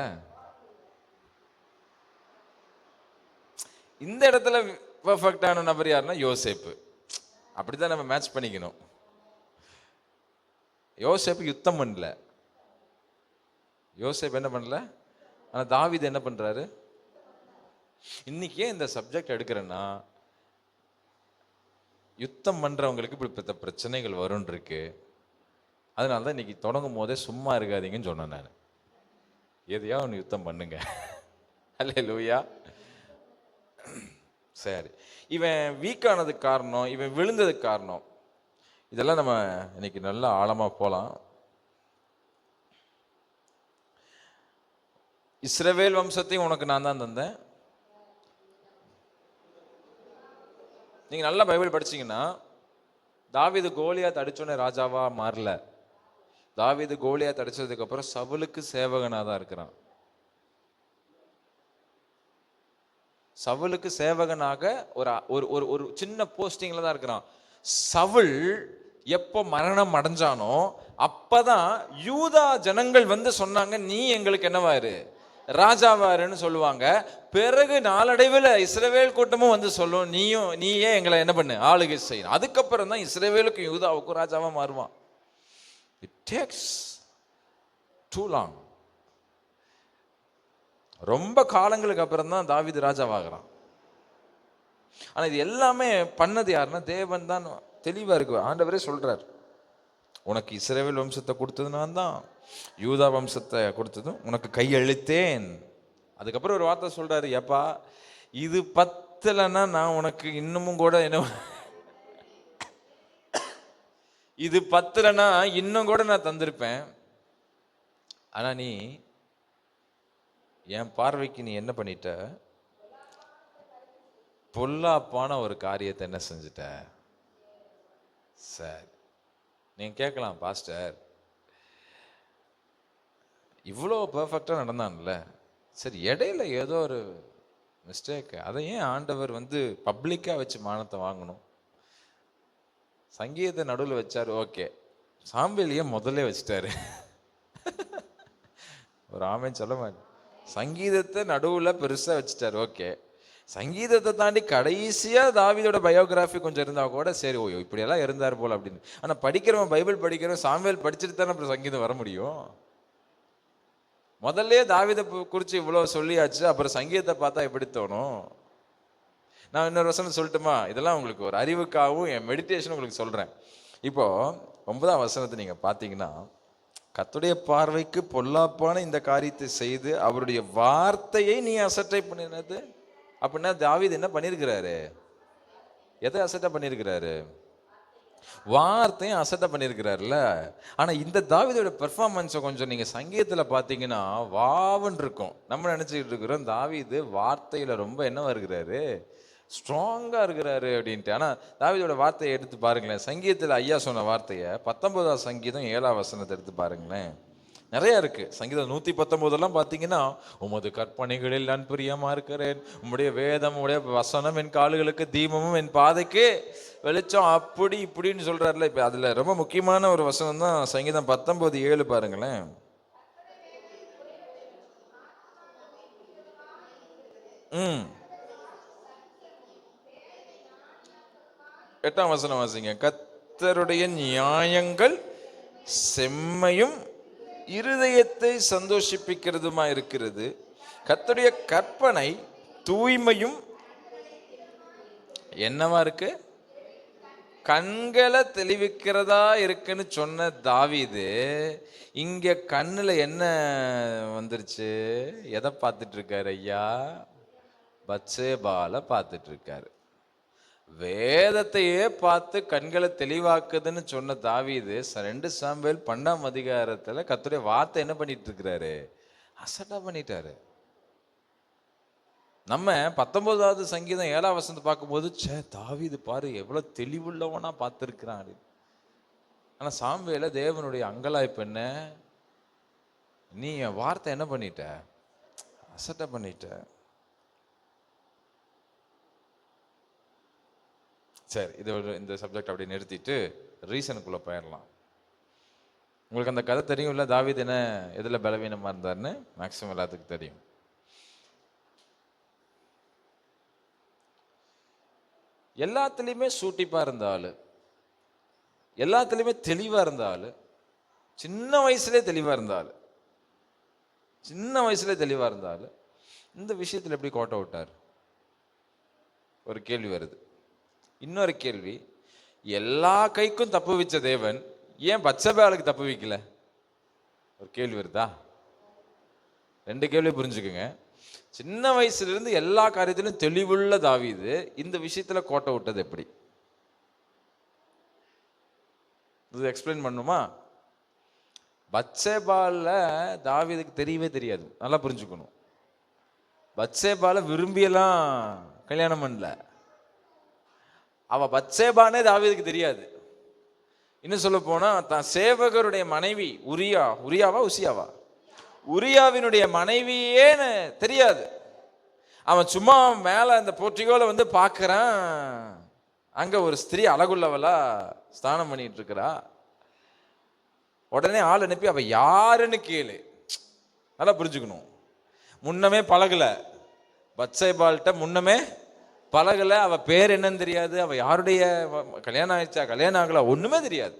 Speaker 1: இந்த இடத்துல பெர்ஃபெக்டான நபர் யாருன்னா யோசேப்பு. அப்படிதான் நம்ம மேட்ச் பண்ணிக்கணும். யோசேப்பு யுத்தம் பண்ணல, யோசேப்பு என்ன பண்ணல, ஆனா தாவீது என்ன பண்றாரு? இன்னைக்கு ஏன் இந்த சப்ஜெக்ட் எடுக்கிறேன்னா, யுத்தம் பண்றவங்களுக்கு இப்படி பிரச்சனைகள் வரும் இருக்கு. அதனாலதான் இன்னைக்கு தொடங்கும் போதே சும்மா இருக்காதீங்கன்னு சொன்னேன் நான். எதையா ஒன்று யுத்தம் பண்ணுங்க. அல்லேலூயா. சரி, இவன் வீக்கானதுக்கு காரணம், இவன் விழுந்ததுக்கு காரணம், இதெல்லாம் நம்ம இன்னைக்கு நல்லா ஆழமா போலாம். இஸ்ரவேல் வம்சத்தையும் உனக்கு நான் தான் தந்தேன். நீங்க நல்லா பைபிள் படிச்சீங்கன்னா தாவீது கோலியாத் அடிச்சோன்னே ராஜாவா மாறல. தாவீது கோலியாத் அடிச்சதுக்கு அப்புறம் சவுலுக்கு சேவகனா தான் இருக்கிறான். சவுலுக்கு சேவகனாக ஒரு ஒரு ஒரு சின்ன போஸ்டிங்ல தான் இருக்கிறான். சவுல் எப்போ மரணம் அடைஞ்சானோ அப்பதான் யூதா ஜனங்கள் வந்து சொன்னாங்க, நீ எங்களுக்கு என்னவாரு, ராஜாவாருன்னு சொல்லுவாங்க. பிறகு நாளடைவில் இஸ்ரவேல் கூட்டமும் வந்து சொல்லும், நீயே எங்களை என்ன பண்ணு, ஆளுகை செய்யணும். அதுக்கப்புறம் தான் இஸ்ரவேலுக்கும் யூதாவுக்கும் ராஜாவா மாறுவான். It takes too long. ரொம்ப காலங்களுக்கு அப்புறம் தான் தாவீது ராஜாவாகிறான். ஆனா இது எல்லாமே பண்ணது யாருன்னா தேவன் தான். தெளிவா இருக்கு, ஆண்டவரே சொல்றார், உனக்கு இஸ்ரவேல் வம்சத்தை கொடுத்தது நான் தான், யூதா வம்சத்தை கொடுத்ததும் உனக்கு கையளித்தேன். அதுக்கப்புறம் ஒரு வார்த்தை சொல்றாரு, ஏப்பா இது பத்தலைன்னா நான் உனக்கு இன்னமும் கூட என்ன, இது பத்தலைன்னா இன்னும் கூட நான் தந்திருப்பேன். ஆனா நீ என் பார்வைக்கு நீ என்ன பண்ணிட்ட, பொல்லாப்பான ஒரு காரியத்தை என்ன செஞ்சிட்ட. சார் நீங்க கேட்கலாம், பாஸ்டர் இவ்வளோ பெர்ஃபெக்டா நடந்தான்ல, சரி இடையில ஏதோ ஒரு மிஸ்டேக், அதை ஏன் ஆண்டவர் வந்து பப்ளிக்கா வச்சு மானத்தை வாங்கணும்? சங்கீதத்தை நடுவில் வச்சாரு, ஓகே, சாம்பேலியை முதல்ல வச்சுட்டாரு. ஒரு ஆமேன்னு சொல்ல மாட்டேன். சங்கீதத்தை நடுவில் பெருசாக வச்சுட்டாரு, ஓகே. சங்கீதத்தை தாண்டி கடைசியாக தாவீதோட பயோகிராஃபி கொஞ்சம் இருந்தால் கூட சரி, ஓ இப்படியெல்லாம் இருந்தார் போல் அப்படின்னு. ஆனால் படிக்கிறவன், பைபிள் படிக்கிறவன் சாமுவேல் படிச்சுட்டு தானே அப்புறம் சங்கீதம் வர முடியும். முதல்ல தாவீதை குறித்து இவ்வளோ சொல்லியாச்சு, அப்புறம் சங்கீதத்தை பார்த்தா எப்படி தோணும்? நான் இன்னொரு வசனம் சொல்லட்டுமா? இதெல்லாம் உங்களுக்கு ஒரு அறிவுக்காகவும் என் மெடிடேஷனும் உங்களுக்கு சொல்கிறேன். இப்போ 9ஆம் வசனத்தை நீங்கள் பார்த்தீங்கன்னா, கர்த்தருடைய பார்வைக்கு பொல்லாப்பான இந்த காரியத்தை செய்து அவருடைய வார்த்தையை நீ அசட்டை பண்ணினது. அப்படின்னா தாவீது என்ன பண்ணியிருக்கிறாரு? எதை அசட்டை பண்ணியிருக்கிறாரு? வார்த்தையும் அசட்டை பண்ணியிருக்கிறாருல்ல. ஆனால் இந்த தாவீதோட பெர்ஃபார்மன்ஸை கொஞ்சம் நீங்கள் சங்கீதத்தில் பார்த்தீங்கன்னா வாவன் இருக்கும். நம்ம நினச்சிக்கிட்டு இருக்கிறோம் தாவீது வார்த்தையில் ரொம்ப என்னவா இருக்கிறாரு, ஸ்ட்ராங்காக இருக்கிறாரு அப்படின்ட்டு. ஆனால் தாவீதோட வார்த்தையை எடுத்து பாருங்களேன். சங்கீதத்தில் ஐயா சொன்ன வார்த்தையை 19ஆம் சங்கீதம் 7ஆம் வசனத்தை எடுத்து பாருங்களேன். நிறைய இருக்கு. சங்கீதம் 119 பார்த்தீங்கன்னா, உமது கற்பனைகளில் நான் பிரியமா இருக்கிறேன், உம்முடைய வேதம், உடைய வசனம் என் கால்களுக்கு தீபமும் என் பாதைக்கு வெளிச்சம், அப்படி இப்படின்னு சொல்றாருல. இப்ப அதுல ரொம்ப முக்கியமான ஒரு வசனம் தான் சங்கீதம் 19:7 பாருங்களேன். எட்டாம் வசனம் வாசிங்க. கர்த்தருடைய நியாயங்கள் செம்மையும் இருதயத்தை சந்தோஷிப்பிக்கிறதுமா இருக்கிறது, கர்த்தருடைய கற்பனை தூய்மையும் என்னவா இருக்கு, கண்களை தெளிவிக்கிறதா இருக்குன்னு சொன்ன தாவீது இங்க கண்ணுல என்ன வந்துருச்சு? எதை பார்த்துட்டு இருக்காரு ஐயா? பத்சேபால பார்த்துட்டு இருக்காரு. வேதத்தையே பார்த்து கண்களை தெளிவாக்குதுன்னு சொன்ன தாவீது 2 சாமுவேல் 12ஆம் அதிகாரத்துல கர்த்தருடைய வார்த்தை என்ன பண்ணிட்டு இருக்கிறாரு? அசட்டா பண்ணிட்டாரு. நம்ம 19ஆவது சங்கீதம் 7ஆம் வசனத்தை பார்க்கும்போது, சே தாவீது பாரு எவ்வளவு தெளிவுள்ளவனா பார்த்திருக்கிறான். ஆனா சாமுவேல தேவனுடைய அங்கலாய்ப்பு என்ன, நீ என் வார்த்தை என்ன பண்ணிட்ட, அசட்டா பண்ணிட்ட. சரி, இது இந்த சப்ஜெக்ட் அப்படி நிறுத்திட்டு ரீசனுக்குள்ள போயிடலாம். உங்களுக்கு அந்த கதை தெரியும்ல, தாவீது என்ன எதுல பலவீனமா இருந்தாருன்னு மேக்சிமம் எல்லாத்துக்கும் தெரியும். எல்லாத்துலேயுமே சூட்டிப்பா இருந்தாலும், எல்லாத்துலேயுமே தெளிவா இருந்தாலும், சின்ன வயசுலேயே தெளிவா இருந்தாலும் இந்த விஷயத்தில் எப்படி கோட்டை விட்டார்? ஒரு கேள்வி வருது. இன்னொரு கேள்வி, எல்லா கைக்கும் தப்பு வச்ச தேவன் ஏன் பத்சேபாளுக்கு தப்பு வைக்கல? ஒரு கேள்வி வருதா? 2 கேள்வி புரிஞ்சுக்குங்க. சின்ன வயசுல இருந்து எல்லா காரியத்திலும் தெளிவுள்ள தாவீது இந்த விஷயத்துல கோட்டை விட்டது எப்படி? இது எக்ஸ்பிளைன் பண்ணுமா? பத்சேபால தாவீதுக்கு தெரியவே தெரியாது. நல்லா புரிஞ்சுக்கணும். பத்சேபால விரும்பியெல்லாம் கல்யாணம் பண்ணல. அவ பத்சேபானே தாவீதுக்கு தெரியாது. இன்னும் சொல்ல போனா தான் சேவகருடைய மனைவி உரியாவா உசியாவா, உரியாவினுடைய மனைவியேன்னு தெரியாது. அவன் சும்மா மேல அந்த போர்ட்டிகோல வந்து பார்க்கறான், அங்க ஒரு ஸ்திரீ அழகுள்ளவளா ஸ்நானம் பண்ணிட்டு இருக்கிறா. உடனே ஆள் அனுப்பி அவ யாருன்னு கேளு. நல்லா புரிஞ்சுக்கணும், முன்னமே பழகல, பத்சேபாள்கிட்ட முன்னமே பழகல, அவ பேர் என்னன்னு தெரியாது, அவ யாருடைய கல்யாணம் ஆயிடுச்சா கல்யாணம் ஆகல ஒண்ணுமே தெரியாது.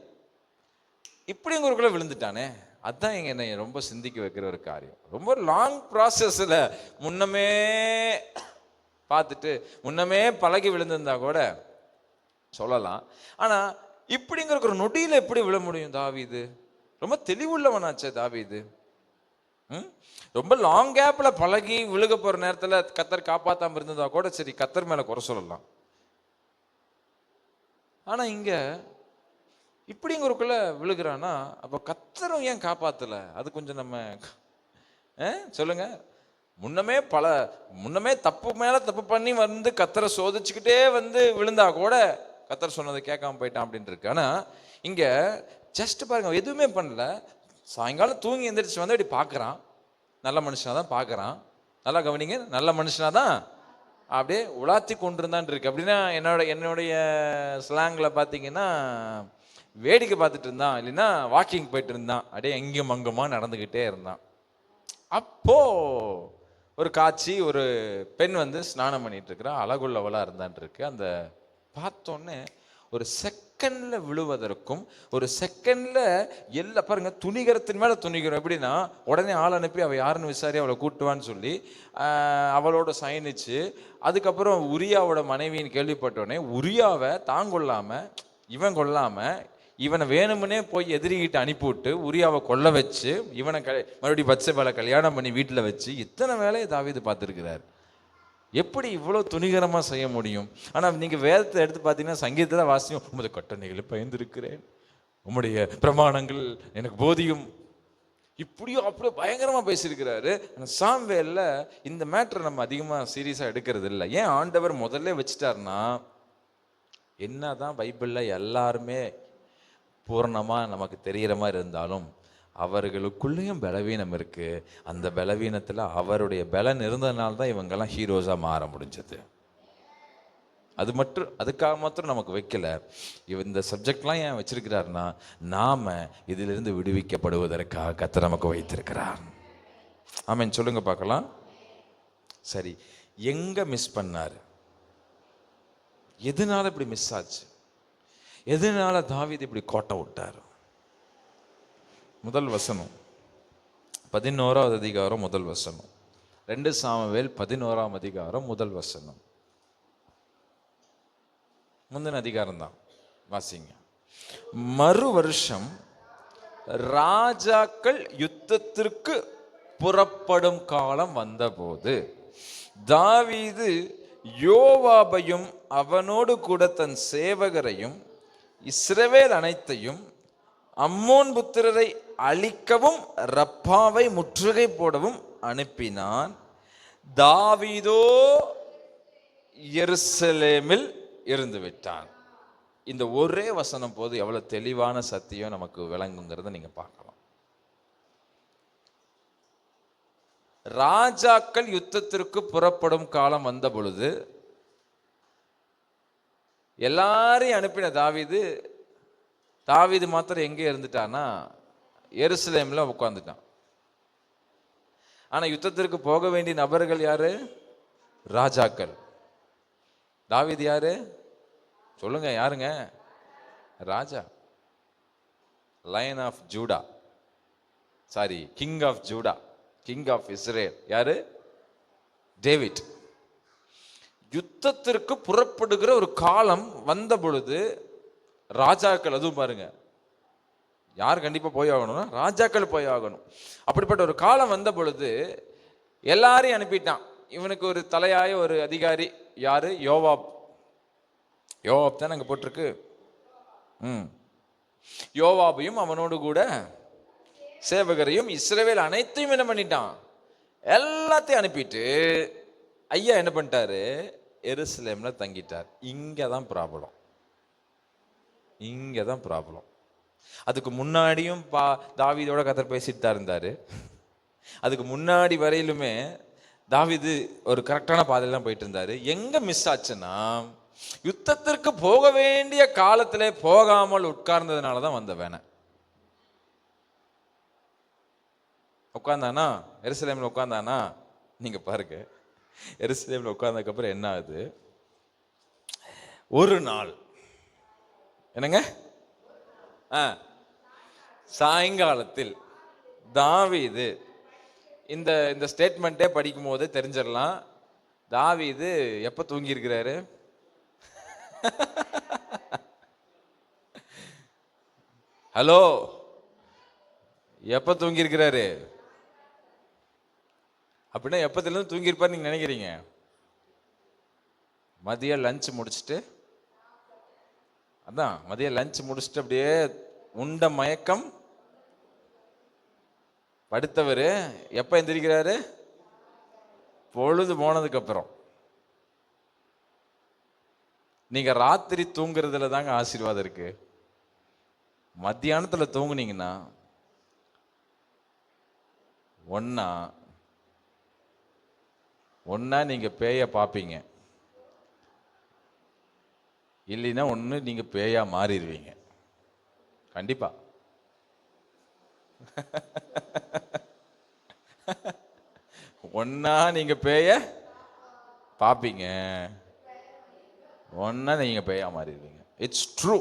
Speaker 1: இப்படிங்கிறக்குள்ள விழுந்துட்டானே. அதுதான் என்னை ரொம்ப சிந்திக்க வைக்கிற ஒரு காரியம். ரொம்ப லாங் ப்ராசஸ்ல முன்னமே பார்த்துட்டு முன்னமே பழகி விழுந்திருந்தா கூட சொல்லலாம். ஆனா இப்படிங்கிற ஒரு நொடியில எப்படி விழ முடியும்? தாவீது ரொம்ப தெளிவுள்ளவனாச்சே. தாவீது ரொம்ப லாங் கேப்ல பழகி விழுக போற நேரத்துல கத்தர் காப்பாத்தாம இருந்ததா கூட சரி, கத்தர் மேல குறை சொல்லலாம். ஆனா இங்க இப்படிங்கிறக்குள்ள விழுகிறானா, அப்ப கத்தரும் ஏன் காப்பாத்தல? அது கொஞ்சம் நம்ம சொல்லுங்க. முன்னமே தப்பு மேல தப்பு பண்ணி வந்து கத்தரை சோதிச்சுக்கிட்டே வந்து விழுந்தா கூட கத்தர் சொன்னதை கேட்காம போயிட்டான் அப்படின்னு இருக்கு. ஆனா இங்க ஜஸ்ட் பாருங்க, எதுவுமே பண்ணல. சாயங்காலம் தூங்கி எந்திரிச்சு வந்து இப்படி பாக்குறான், நல்ல மனுஷனா தான் பாக்குறான். நல்லா கவனிங்க, நல்ல மனுஷனா தான் அப்படியே உலாத்தி கொண்டிருந்தான் இருக்கு. அப்படின்னா என்னுடைய ஸ்லாங்ல பாத்தீங்கன்னா வேடிக்கை பார்த்துட்டு இருந்தான், இல்லைன்னா வாக்கிங் போயிட்டு இருந்தான், அப்படியே எங்கேயும் அங்குமா நடந்துகிட்டே இருந்தான். அப்போ ஒரு காட்சி, ஒரு பெண் வந்து ஸ்நானம் பண்ணிட்டு இருக்கிறா, அழகுள்ளவளா இருந்தான் இருக்கு. அந்த பார்த்தோன்னே ஒரு செகண்ட்ல விழுவதற்கும், ஒரு செகண்ட்ல எல்லாம் பாருங்க, துணிகரத்தின் மேல துணிகரம். எப்படின்னா உடனே ஆள் அனுப்பி அவ யாருன்னு விசாரி அவளை கூட்டுவான்னு சொல்லி அவளோட சயனிச்சு, அதுக்கப்புறம் உரியாவோட மனைவின்னு கேள்விப்பட்டோடனே உரியாவை தாங்கொள்ளாம, இவன் கொள்ளாம இவனை வேணும்னே போய் எதிரிகிட்ட அனுப்பிவிட்டு உரியாவை கொல்ல வச்சு, இவனை மறுபடியும் பத்சேபாளை கல்யாணம் பண்ணி வீட்டில் வச்சு இத்தனை வேலையை தாவீது பார்த்துருக்கிறார். எப்படி இவ்வளோ துணிகரமாக செய்ய முடியும்? ஆனால் நீங்கள் வேதத்தை எடுத்து பார்த்தீங்கன்னா சங்கீதத்தில் வாசியும், உமது கட்டளைகளை பயந்திருக்கிறேன், உம்முடைய பிரமாணங்கள் எனக்கு போதியும், இப்படியும் அப்படியே பயங்கரமாக பேசியிருக்கிறாரு. சாம்வேல்ல இந்த மேட்டரை நம்ம அதிகமாக சீரியஸாக எடுக்கிறது இல்லை. ஏன் ஆண்டவர் முதல்ல வச்சுட்டாருன்னா, என்னதான் பைபிளில் எல்லாருமே பூரணமாக நமக்கு தெரிகிற மாதிரி இருந்தாலும் அவர்களுக்குள்ளேயும் பலவீனம் இருக்கு. அந்த பலவீனத்தில் அவருடைய பலன் இருந்ததுனால தான் இவங்கெல்லாம் ஹீரோஸாக மாற முடிஞ்சது. அதுக்காக மாத்திரம் நமக்கு வைக்கல. இந்த சப்ஜெக்ட்லாம் ஏன் வச்சிருக்கிறாருன்னா, நாம இதிலிருந்து விடுவிக்கப்படுவதற்காக கர்த்தர் நமக்கு வைத்திருக்கிறார். ஆமென் சொல்லுங்க பார்க்கலாம். சரி, எங்க மிஸ் பண்ணாரு? எதனால இப்படி மிஸ் ஆச்சு? எதனால தாவீது இப்படி கோட்டை விட்டார்? முதல் வசனம், 11வது அதிகாரம் முதல் வசனம். 2 சாமுவேல் 11ஆம் அதிகாரம் முதல் வசனம். முந்தின அதிகாரம் தான், வாசிங்க. மறு வருஷம் ராஜாக்கள் யுத்தத்திற்கு புறப்படும் காலம் வந்தபோது தாவீது யோவாபையும் அவனோடு கூட தன் சேவகரையும் இஸ்ரவேல் அனைத்தையும் அம்மோன் புத்திரரை அழிக்கவும் ரப்பாவை முற்றுகை போடவும் அனுப்பினான். தாவீதோ எருசலேமில் இருந்து விட்டான். இந்த ஒரே வசனம் போது எவ்வளவு தெளிவான சத்தியம் நமக்கு விளங்குங்கிறத நீங்க பார்க்கலாம். ராஜாக்கள் யுத்தத்திற்கு புறப்படும் காலம் வந்த பொழுது எல்லாரையும் அனுப்பின தாவீது மாத்திரம் எங்கே இருந்துட்டான்னா எருசலேம்ல உட்கார்ந்துட்டான். ஆனா யுத்தத்திற்கு போக வேண்டிய நபர்கள் யாரு? ராஜாக்கள். தாவீது யாரு சொல்லுங்க? யாருங்க? ராஜா, lion of Judah, sorry king of Judah, king of Israel. யாரு? டேவிட். யுத்தத்திற்கு புறப்படுகிற ஒரு காலம் வந்த பொழுது ராஜாக்கள், அதுவும் பாருங்க, யார் கண்டிப்பா போய் ஆகணும்னா ராஜாக்கள் போய் ஆகணும். அப்படிப்பட்ட ஒரு காலம் வந்த பொழுது எல்லாரையும் அனுப்பிட்டான். இவனுக்கு ஒரு தலையாய ஒரு அதிகாரி யாரு? யோவாப். யோவாப் தான் அங்க போட்டிருக்கு. யோவாபையும் அவனோடு கூட சேவகரையும் இஸ்ரவேல் அனைத்தையும் என்ன பண்ணிட்டான்? எல்லாத்தையும் அனுப்பிட்டு ஐயா என்ன பண்ணிட்டாரு? எருசலேம்ல தங்கிட்டார். இங்கதான் ப்ராப்ளம். அதுக்கு முன்னாடியும் தாவீதோட கர்த்தர் பேசிட்டு தான் இருந்தாரு. அதுக்கு முன்னாடி வரையிலுமே தாவீது ஒரு கரெக்டான பாதையில தான் போயிட்டு இருந்தாரு. எங்க மிஸ் ஆச்சுன்னா, யுத்தத்திற்கு போக வேண்டிய காலத்திலே போகாமல் உட்கார்ந்ததுனாலதான் வந்த வேணை. உட்கார்ந்தானா, எருசலேம்ல உட்கார்ந்தானா, நீங்க பாருங்க, எருசலேம்ல உட்கார்ந்ததுக்கு அப்புறம் என்ன ஆகுது? ஒரு நாள் என்னங்க சாயங்காலத்தில் தாவீது, இந்த ஸ்டேட்மெண்ட்டே படிக்கும் போது தெரிஞ்சிடலாம் தாவீது எப்ப தூங்கி இருக்கிறாரு. ஹலோ, எப்ப தூங்கி இருக்கிறாரு? அப்படின்னா எப்பத்துல இருந்து தூங்கி இருப்பாரு நீங்க நினைக்கிறீங்க? மதியம் லஞ்ச் முடிச்சுட்டு, அதான் மதியம் லஞ்ச் முடிச்சுட்டு அப்படியே உண்ட மயக்கம் படுத்தவர் எப்ப எந்திரிக்கிறாரு? பொழுது போனதுக்கு அப்புறம். நீங்க ராத்திரி தூங்குறதுல தாங்க ஆசீர்வாதம் இருக்கு. மத்தியானத்துல தூங்குனீங்கன்னா ஒன்னா நீங்க பேய பாப்பீங்க, இல்லைன்னா ஒண்ணு நீங்க பேயா மாறிடுவீங்க கண்டிப்பா. ஒன்னா நீங்க பேய பாப்பீங்க, ஒன்னா நீங்க பேயா மாறிடுவீங்க. It's true,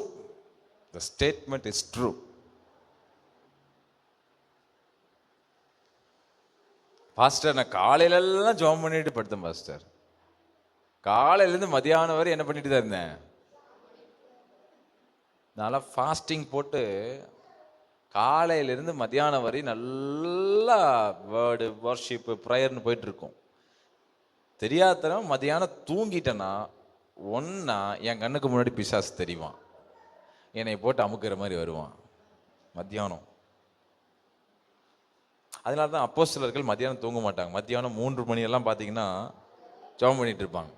Speaker 1: the statement is true. Pastor, நான் காலையில எல்லாம் ஜெபம் பண்ணிட்டு படுத்தேன் பாஸ்டர். காலையில இருந்து மதியானம் வரை என்ன பண்ணிட்டு தான் இருந்தேன்? நல்லா ஃபாஸ்டிங் போட்டு காலையிலிருந்து மத்தியானம் வரை நல்லா வேர்டு வர்ஷிப் ப்ரேயர்னு போயிட்டு இருக்கும். தெரியாதனம் மத்தியானம் தூங்கிட்டேன்னா ஒன்னா என் கண்ணுக்கு முன்னாடி பிசாசு தெரிவான், என்னை போட்டு அமுக்கிற மாதிரி வருவான் மத்தியானம். அதனால தான் அப்போஸ்தலர்கள் மத்தியானம் தூங்க மாட்டாங்க. மத்தியானம் 3 மணி எல்லாம் பார்த்தீங்கன்னா ஜெபம் பண்ணிட்டு இருப்பாங்க.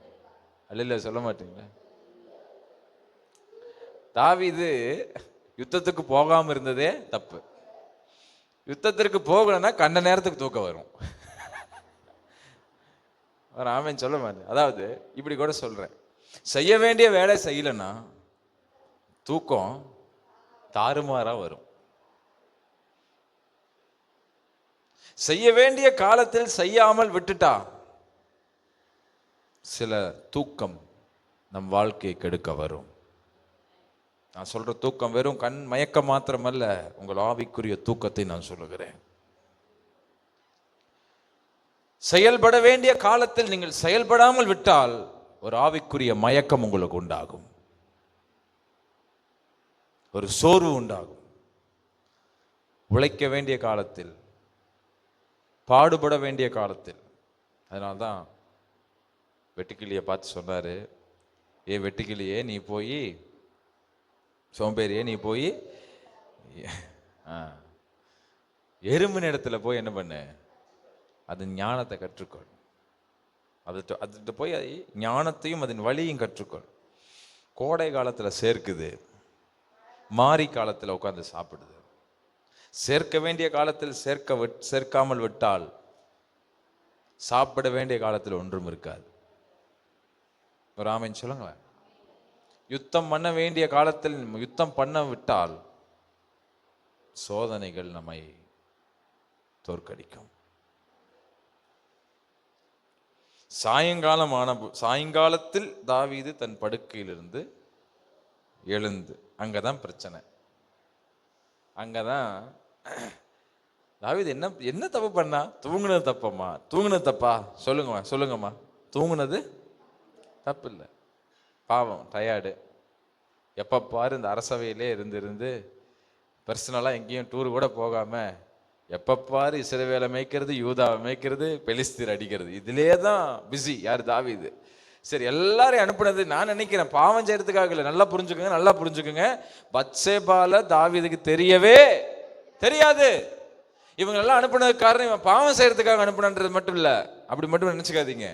Speaker 1: அல்ல சொல்ல மாட்டீங்களா? தாவீது யுத்தத்துக்கு போகாம இருந்ததே தப்பு. யுத்தத்திற்கு போகலன்னா கண்ட நேரத்துக்கு தூக்கம் வரும். ஆமென் சொல்ல மாட்டேன். அதாவது இப்படி கூட சொல்றேன், செய்ய வேண்டிய வேலை செய்யலன்னா தூக்கம் தாறுமாறா வரும். செய்ய வேண்டிய காலத்தில் செய்யாமல் விட்டுட்டா சில தூக்கம் நம் வாழ்க்கையை கெடுக்க வரும். நான் சொல்ற தூக்கம் வெறும் கண் மயக்கம் மாத்திரமல்ல, உங்கள் ஆவிக்குரிய தூக்கத்தை நான் சொல்லுகிறேன். செயல்பட வேண்டிய காலத்தில் நீங்கள் செயல்படாமல் விட்டால் ஒரு ஆவிக்குரிய மயக்கம் உங்களுக்கு உண்டாகும், ஒரு சோர்வு உண்டாகும். உழைக்க வேண்டிய காலத்தில், பாடுபட வேண்டிய காலத்தில். அதனால்தான் வெட்டுக்கிளியை பார்த்து சொன்னாரு, ஏ வெட்டுக்கிளியே நீ போய், சோம்பேறியே நீ போய் எறும்பின் இடத்துல போய் என்ன பண்ணு, அது ஞானத்தை கற்றுக்கொள். அதுகிட்ட போய் ஞானத்தையும் அதன் வழியும் கற்றுக்கொள். கோடை காலத்துல சேர்க்குது, மாரி காலத்துல உட்கார்ந்து சாப்பிடுது. சேர்க்க வேண்டிய காலத்தில் சேர்க்காமல் விட்டால் சாப்பிட வேண்டிய காலத்தில் ஒன்றும் இருக்காது. ஒரு ஆமென் சொல்லுங்களேன். யுத்தம் பண்ண வேண்டிய காலத்தில் யுத்தம் பண்ண விட்டால் சோதனைகள் நம்மை தோற்கடிக்கும். சாயங்காலத்தில் தாவீது தன் படுக்கையிலிருந்து எழுந்து, அங்கதான் பிரச்சனை. அங்கதான் தாவீது என்ன தப்பு பண்ணா? தூங்குனது தப்பம்மா? தூங்குனது தப்பா? சொல்லுங்கம்மா. தூங்குனது தப்பு இல்லை, பாவம், டயர்டு. எப்போ பாரு இந்த அரசவையிலே இருந்து பர்சனலாக எங்கேயும் டூர் கூட போகாமல் எப்போ பாரு இஸ்ரவேலை மேய்க்கிறது, யூதாவை மேய்க்கிறது, பெலிஸ்தீர் அடிக்கிறது, இதிலே தான் பிஸி. யார்? தாவீது. சரி, எல்லாரையும் அனுப்புனது நான் நினைக்கிறேன் பாவம் செய்யறதுக்காக இல்லை. நல்லா புரிஞ்சுக்குங்க. பத்சேபால தாவீதுக்கு தெரியவே தெரியாது. இவங்களெல்லாம் அனுப்புனதுக்கு காரணம் இவன் பாவம் செய்யறதுக்காக அனுப்புனன்றது மட்டும் இல்லை, அப்படி மட்டும் நினைச்சுக்காதீங்க.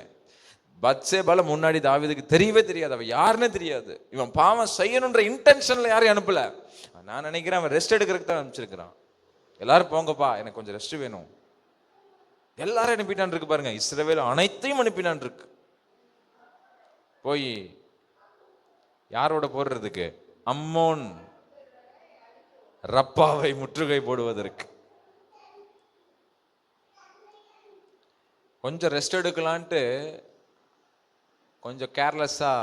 Speaker 1: பத்சேபால முன்னாடி தாவீதுக்கு தெரியவே தெரியாது, அவன் யாருன்னே தெரியாது. இவன் பாவம் செய்யணுன்ற இன்டென்ஷன்ல யாரையும் அனுப்பல. நான் நினைக்கிறேன் அவன் ரெஸ்ட் எடுக்கிறதுக்கு தான் அனுப்பிச்சிருக்கிறான். எல்லாரும் போங்கப்பா, எனக்கு கொஞ்சம் ரெஸ்ட் வேணும். எல்லாரும் அனுப்பிட்டான் இருக்கு பாருங்க. இஸ்ரவேல் அனைத்தையும் அனுப்பினான் இருக்கு. போய் யாரோட போடுறதுக்கு? அம்மோன் ரப்பாவை முற்றுகை போடுவதற்கு. கொஞ்சம் ரெஸ்ட் எடுக்கலான்ட்டு, கொஞ்சம் கேர்லெஸ்ஸா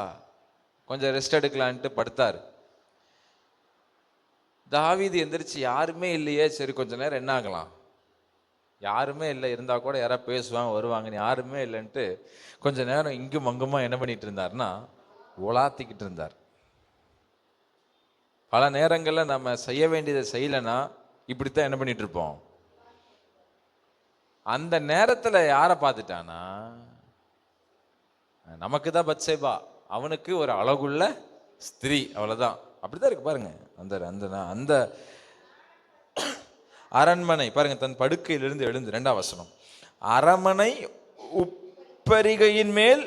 Speaker 1: கொஞ்சம் ரெஸ்ட் எடுக்கலான்ட்டு படுத்தார். தாவீது எந்திரிச்சு யாருமே இல்லையே, சரி கொஞ்ச நேரம் என்ன ஆகலாம், யாருமே இல்லை, இருந்தா கூட யாராவது பேசுவாங்க வருவாங்கன்னு யாருமே இல்லைன்ட்டு கொஞ்ச நேரம் இங்கும் அங்குமா என்ன பண்ணிட்டு இருந்தார்னா உலாத்திக்கிட்டு இருந்தார். பல நேரங்களில் நம்ம செய்ய வேண்டியதை செய்யலைன்னா இப்படித்தான் என்ன பண்ணிட்டு இருப்போம். அந்த நேரத்தில் யாரை பார்த்துட்டானா, நமக்கு தான் பத்சேபா, அவனுக்கு ஒரு அழகுள்ள ஸ்திரீ, அவ்வளவுதான். அப்படிதான் இருக்கு பாருங்க. அந்த அந்த அந்த அரண்மனை பாருங்க, தன் படுக்கையிலிருந்து எழுந்து, 2ஆம் வசனம், அரண்மனை உப்பரிகையின் மேல்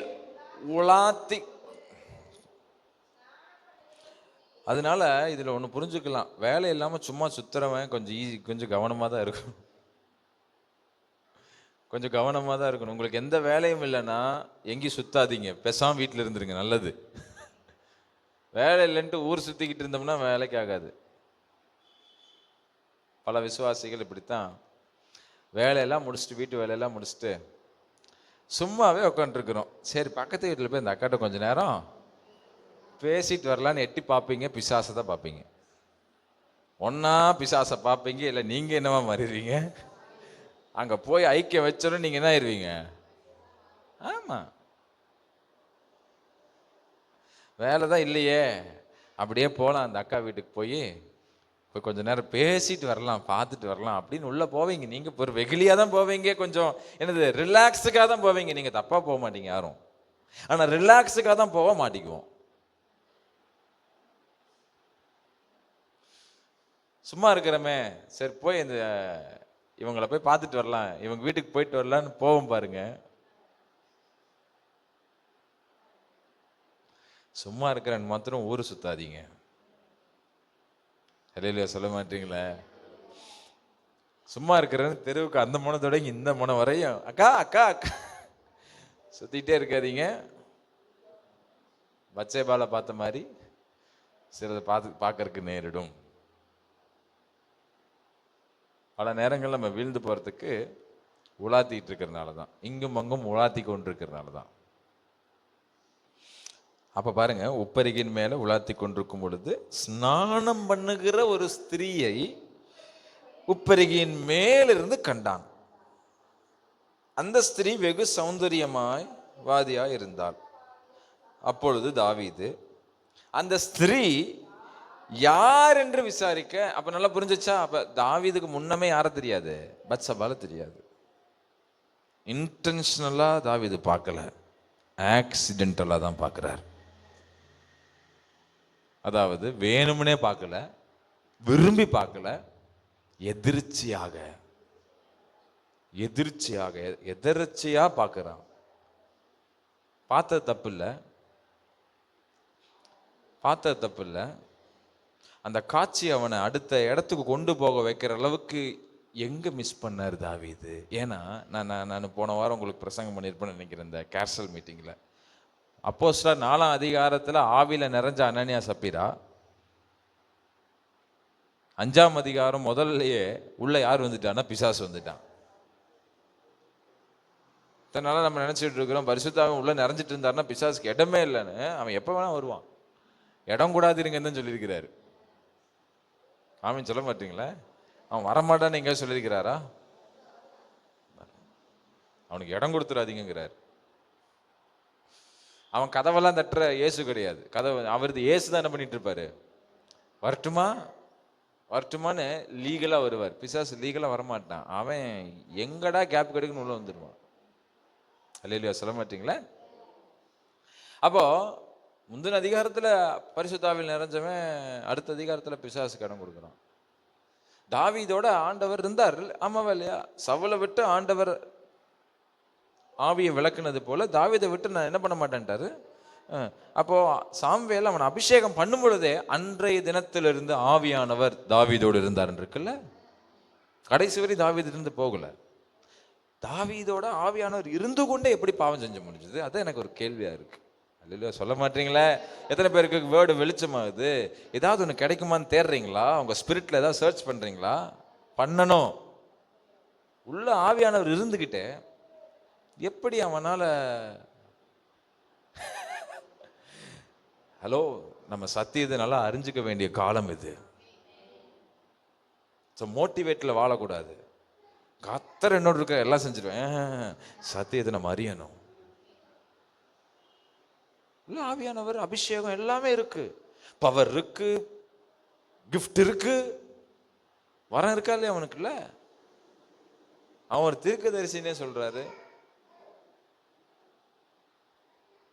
Speaker 1: உலாத்தி. அதனால இதுல ஒண்ணு புரிஞ்சுக்கலாம், வேலை இல்லாம சும்மா சுத்துறவன் கொஞ்சம் கவனமா தான் இருக்கும். கொஞ்சம் கவனமா தான் இருக்கணும். உங்களுக்கு எந்த வேலையும் இல்லைன்னா எங்கேயும் சுத்தாதீங்க, பேசாம வீட்டில் இருந்துருங்க, நல்லது. வேலை இல்லைன்ட்டு ஊர் சுத்திக்கிட்டு இருந்தோம்னா வேலைக்கு ஆகாது. பல விசுவாசிகள் இப்படித்தான் வேலையெல்லாம் முடிச்சுட்டு, வீட்டு வேலையெல்லாம் முடிச்சுட்டு சும்மாவே உட்காந்துருக்குறோம். சரி பக்கத்து வீட்டில் போய் இந்த அக்காட்ட கொஞ்ச நேரம் பேசிட்டு வரலான்னு எட்டி பார்ப்பீங்க, பிசாசை தான் பார்ப்பீங்க. ஒன்னா பிசாசை பார்ப்பீங்க, இல்லை நீங்க என்னவா மாறிடுவீங்க. அங்க போய் ஐக்கியம் வச்சோன்னு நீங்க என்ன ஆயிருவீங்க. ஆமா, வேலை தான் இல்லையே, அப்படியே போகலாம் அந்த அக்கா வீட்டுக்கு போய் கொஞ்ச நேரம் பேசிட்டு வரலாம், பார்த்துட்டு வரலாம் அப்படின்னு உள்ள போவீங்க. நீங்க ஒரு வெகுளியா தான் போவீங்க, கொஞ்சம் என்னது ரிலாக்ஸுக்காக தான் போவீங்க. நீங்க தப்பா போக மாட்டீங்க யாரும், ஆனா ரிலாக்ஸுக்காக தான் போக மாட்டேங்குவோம். சும்மா இருக்கிறமே, சரி போய் இந்த இவங்களை போய் பார்த்துட்டு வரலாம், இவங்க வீட்டுக்கு போயிட்டு வரலான்னு போவோம் பாருங்க. சும்மா இருக்கிறேன் மாத்திரம் ஊரு சுத்தாதீங்க. இல்லையா, சொல்ல மாட்டீங்களே. சும்மா இருக்கிறேன்னு தெருவுக்கு அந்த முனை தொடங்கி இந்த முனை வரையும் அக்கா அக்கா அக்கா சுத்திட்டே இருக்காதீங்க. பச்சைபாலை பார்த்த மாதிரி சிலதை பார்க்கறதுக்கு நேரிடும். பல நேரங்கள் நம்ம வீழ்ந்து போறதுக்கு உலாத்திட்டு இருக்கிறதுனால தான், இங்கும் அங்கும் உலாத்தி கொண்டு இருக்கிறதுனால தான். அப்ப பாருங்க, உப்பரிகின் மேல உலாத்தி கொண்டிருக்கும் பொழுது ஸ்நானம் பண்ணுகிற ஒரு ஸ்திரீயை உப்பரிகின் மேலிருந்து கண்டான். அந்த ஸ்திரீ வெகு சௌந்தரியமாய் வாதியாய் இருந்தாள். அப்பொழுது தாவீது அந்த ஸ்திரீ யார் என்று விசாரிக்க, அப்ப நல்லா புரிஞ்சுச்சா, அப்ப தாவீதுக்கு முன்னமே யார தெரியாது, பத்சபால தெரியாது. இன்டென்ஷனலா தாவீது பார்க்கல, ஆக்சிடென்டலா தான் பார்க்கிறார். அதாவது வேணும்னே பார்க்கல, விரும்பி பார்க்கல, எதிர்ச்சியாக எதிர்ச்சியா பார்க்கிறான். பார்த்தது தப்பு இல்லை. அந்த காட்சி அவனை அடுத்த இடத்துக்கு கொண்டு போக வைக்கிற அளவுக்கு எங்க மிஸ் பண்ணார் தாவீது. ஏன்னா நான் போன வாரம் உங்களுக்கு பிரசங்கம் பண்ணியிருப்பேன்னு நினைக்கிறேன், இந்த கேர்சல் மீட்டிங்ல. அப்போஸ்தலர் 4ஆம் அதிகாரத்துல ஆவியில நிறைஞ்ச அனனியா சப்பீரா, 5ஆம் அதிகாரம் முதல்லயே உள்ள யார் வந்துட்டான்னா பிசாசு வந்துட்டான். இதனால நம்ம நினைச்சிட்டு இருக்கிறோம் பரிசுத்தாவின் உள்ள நிறைஞ்சிட்டு இருந்தாருன்னா பிசாசுக்கு இடமே இல்லைன்னு. அவன் எப்ப வேணா வருவான், இடம் கூடாது இருங்கன்னு சொல்லியிருக்கிறாரு. ஆமீன் சொல்ல மாட்டீங்களா? அவன் வரமாட்டான்னு எங்க சொல்லியிருக்கிறாரா? அவனுக்கு இடம் கொடுத்துடாதீங்கிறார். அவன் கதவெல்லாம் தட்டுற இயேசு கிடையாது. கதவு அவரது இயேசு தான் என்ன பண்ணிட்டு இருப்பாரு, வரட்டுமான்னு லீகலா வருவார். பிசாசு லீகலா வரமாட்டான். அவன் எங்கடா கேப் கிடைக்குன்னு உள்ள வந்துடுவான். அல்லேலூயா சொல்ல மாட்டீங்களா? அப்போ முந்தின அதிகாரத்துல பரிசுத்தாவில் நிறைஞ்சவன் அடுத்த அதிகாரத்துல பிசாசுக்கு இடம் கொடுக்குறான். தாவீதோட ஆண்டவர் இருந்தார், ஆமாவா இல்லையா? சவுலை விட்டு ஆண்டவர் ஆவியை விளக்குனது போல தாவீதை விட்டு நான் என்ன பண்ண மாட்டேன்ட்டாரு, அப்போ சாமுவேல் அவன் அபிஷேகம் பண்ணும் பொழுதே அன்றைய தினத்திலிருந்து ஆவியானவர் தாவீதோடு இருந்தார் இருக்குல்ல. கடைசி வரை தாவீது இருந்து போகல. தாவீதோட ஆவியானவர் இருந்து கொண்டே எப்படி பாவம் செஞ்ச முடிஞ்சது? அது எனக்கு ஒரு கேள்வியா இருக்கு. அல்ல சொல்ல மாட்டீங்களே? எத்தனை பேருக்கு வேர்டு வெளிச்சமாகுது? ஏதாவது ஒன்று கிடைக்குமான்னு தேடுறீங்களா? உங்க ஸ்பிரிட்ல ஏதாவது சர்ச் பண்றீங்களா? பண்ணணும். உள்ள ஆவியானவர் இருந்துகிட்டே எப்படி அவனால ஹலோ, நம்ம சத்தியத்தை நல்லா அறிஞ்சிக்க வேண்டிய காலம் இது. மோட்டிவேட்ல வாழக்கூடாது. கத்தர் என்னோட இருக்க எல்லாம் செஞ்சிருவேன். சத்தியத்தை நம்ம அறியணும். ஆவியானவர் அபிஷேகம் எல்லாமே இருக்கு, பவர் இருக்கு, கிஃப்ட் இருக்கு, வரம் இருக்கா இல்லையா அவனுக்கு? இல்ல, அவன் ஒரு தீர்க்கதரிசினே சொல்றாரு.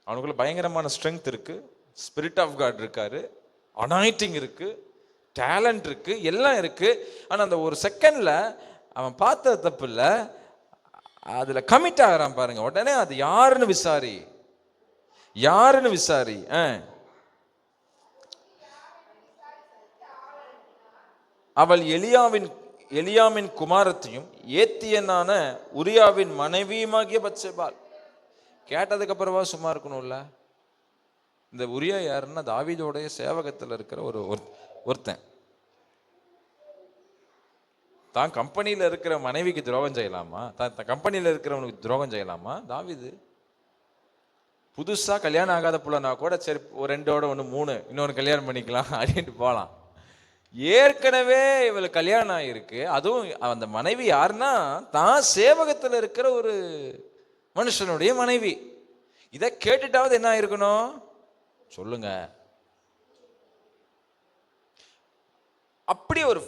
Speaker 1: அவனுக்குள்ள பயங்கரமான ஸ்ட்ரென்த் இருக்கு, ஸ்பிரிட் ஆஃப் காட் இருக்காரு, அனாயிட்டிங் இருக்கு, டேலண்ட் இருக்கு, எல்லாம் இருக்கு. ஆனா அந்த ஒரு செகண்ட்ல அவன் பார்த்த தப்பு இல்ல, அதுல கமிட் ஆகிறான் பாருங்க. உடனே அது யாருன்னு விசாரி, யாருன்னு விசாரி. அவள் எலியாமின் குமாரத்தையும் ஏத்தியனான உரியாவின் மனைவியுமாகிய பத்சேபாள். கேட்டதுக்கு அப்புறமா சும்மா இருக்கணும்ல. இந்த உரியா யாருன்னா தாவீதோடைய சேவகத்தில் இருக்கிற ஒருத்தன். தான் கம்பெனியில் இருக்கிற மனைவிக்கு துரோகம் செய்யலாமா? தான் கம்பெனியில் இருக்கிறவனுக்கு துரோகம் செய்யலாமா? தாவீது புதுசா கல்யாணம் ஆகாத புள்ளனா கூட சரி, ஒரு 2 1 3 இன்னொன்று கல்யாணம் பண்ணிக்கலாம் அப்படின்ட்டு போகலாம். ஏற்கனவே இவளுக்கு கல்யாணம் ஆகிருக்கு. அதுவும் அந்த மனைவி யாருன்னா தான் சேவகத்தில் இருக்கிற ஒரு மனுஷனுடைய மனைவி. இதை கேட்டுட்டாவது என்ன இருக்கணும் சொல்லுங்க. அப்படி ஒரு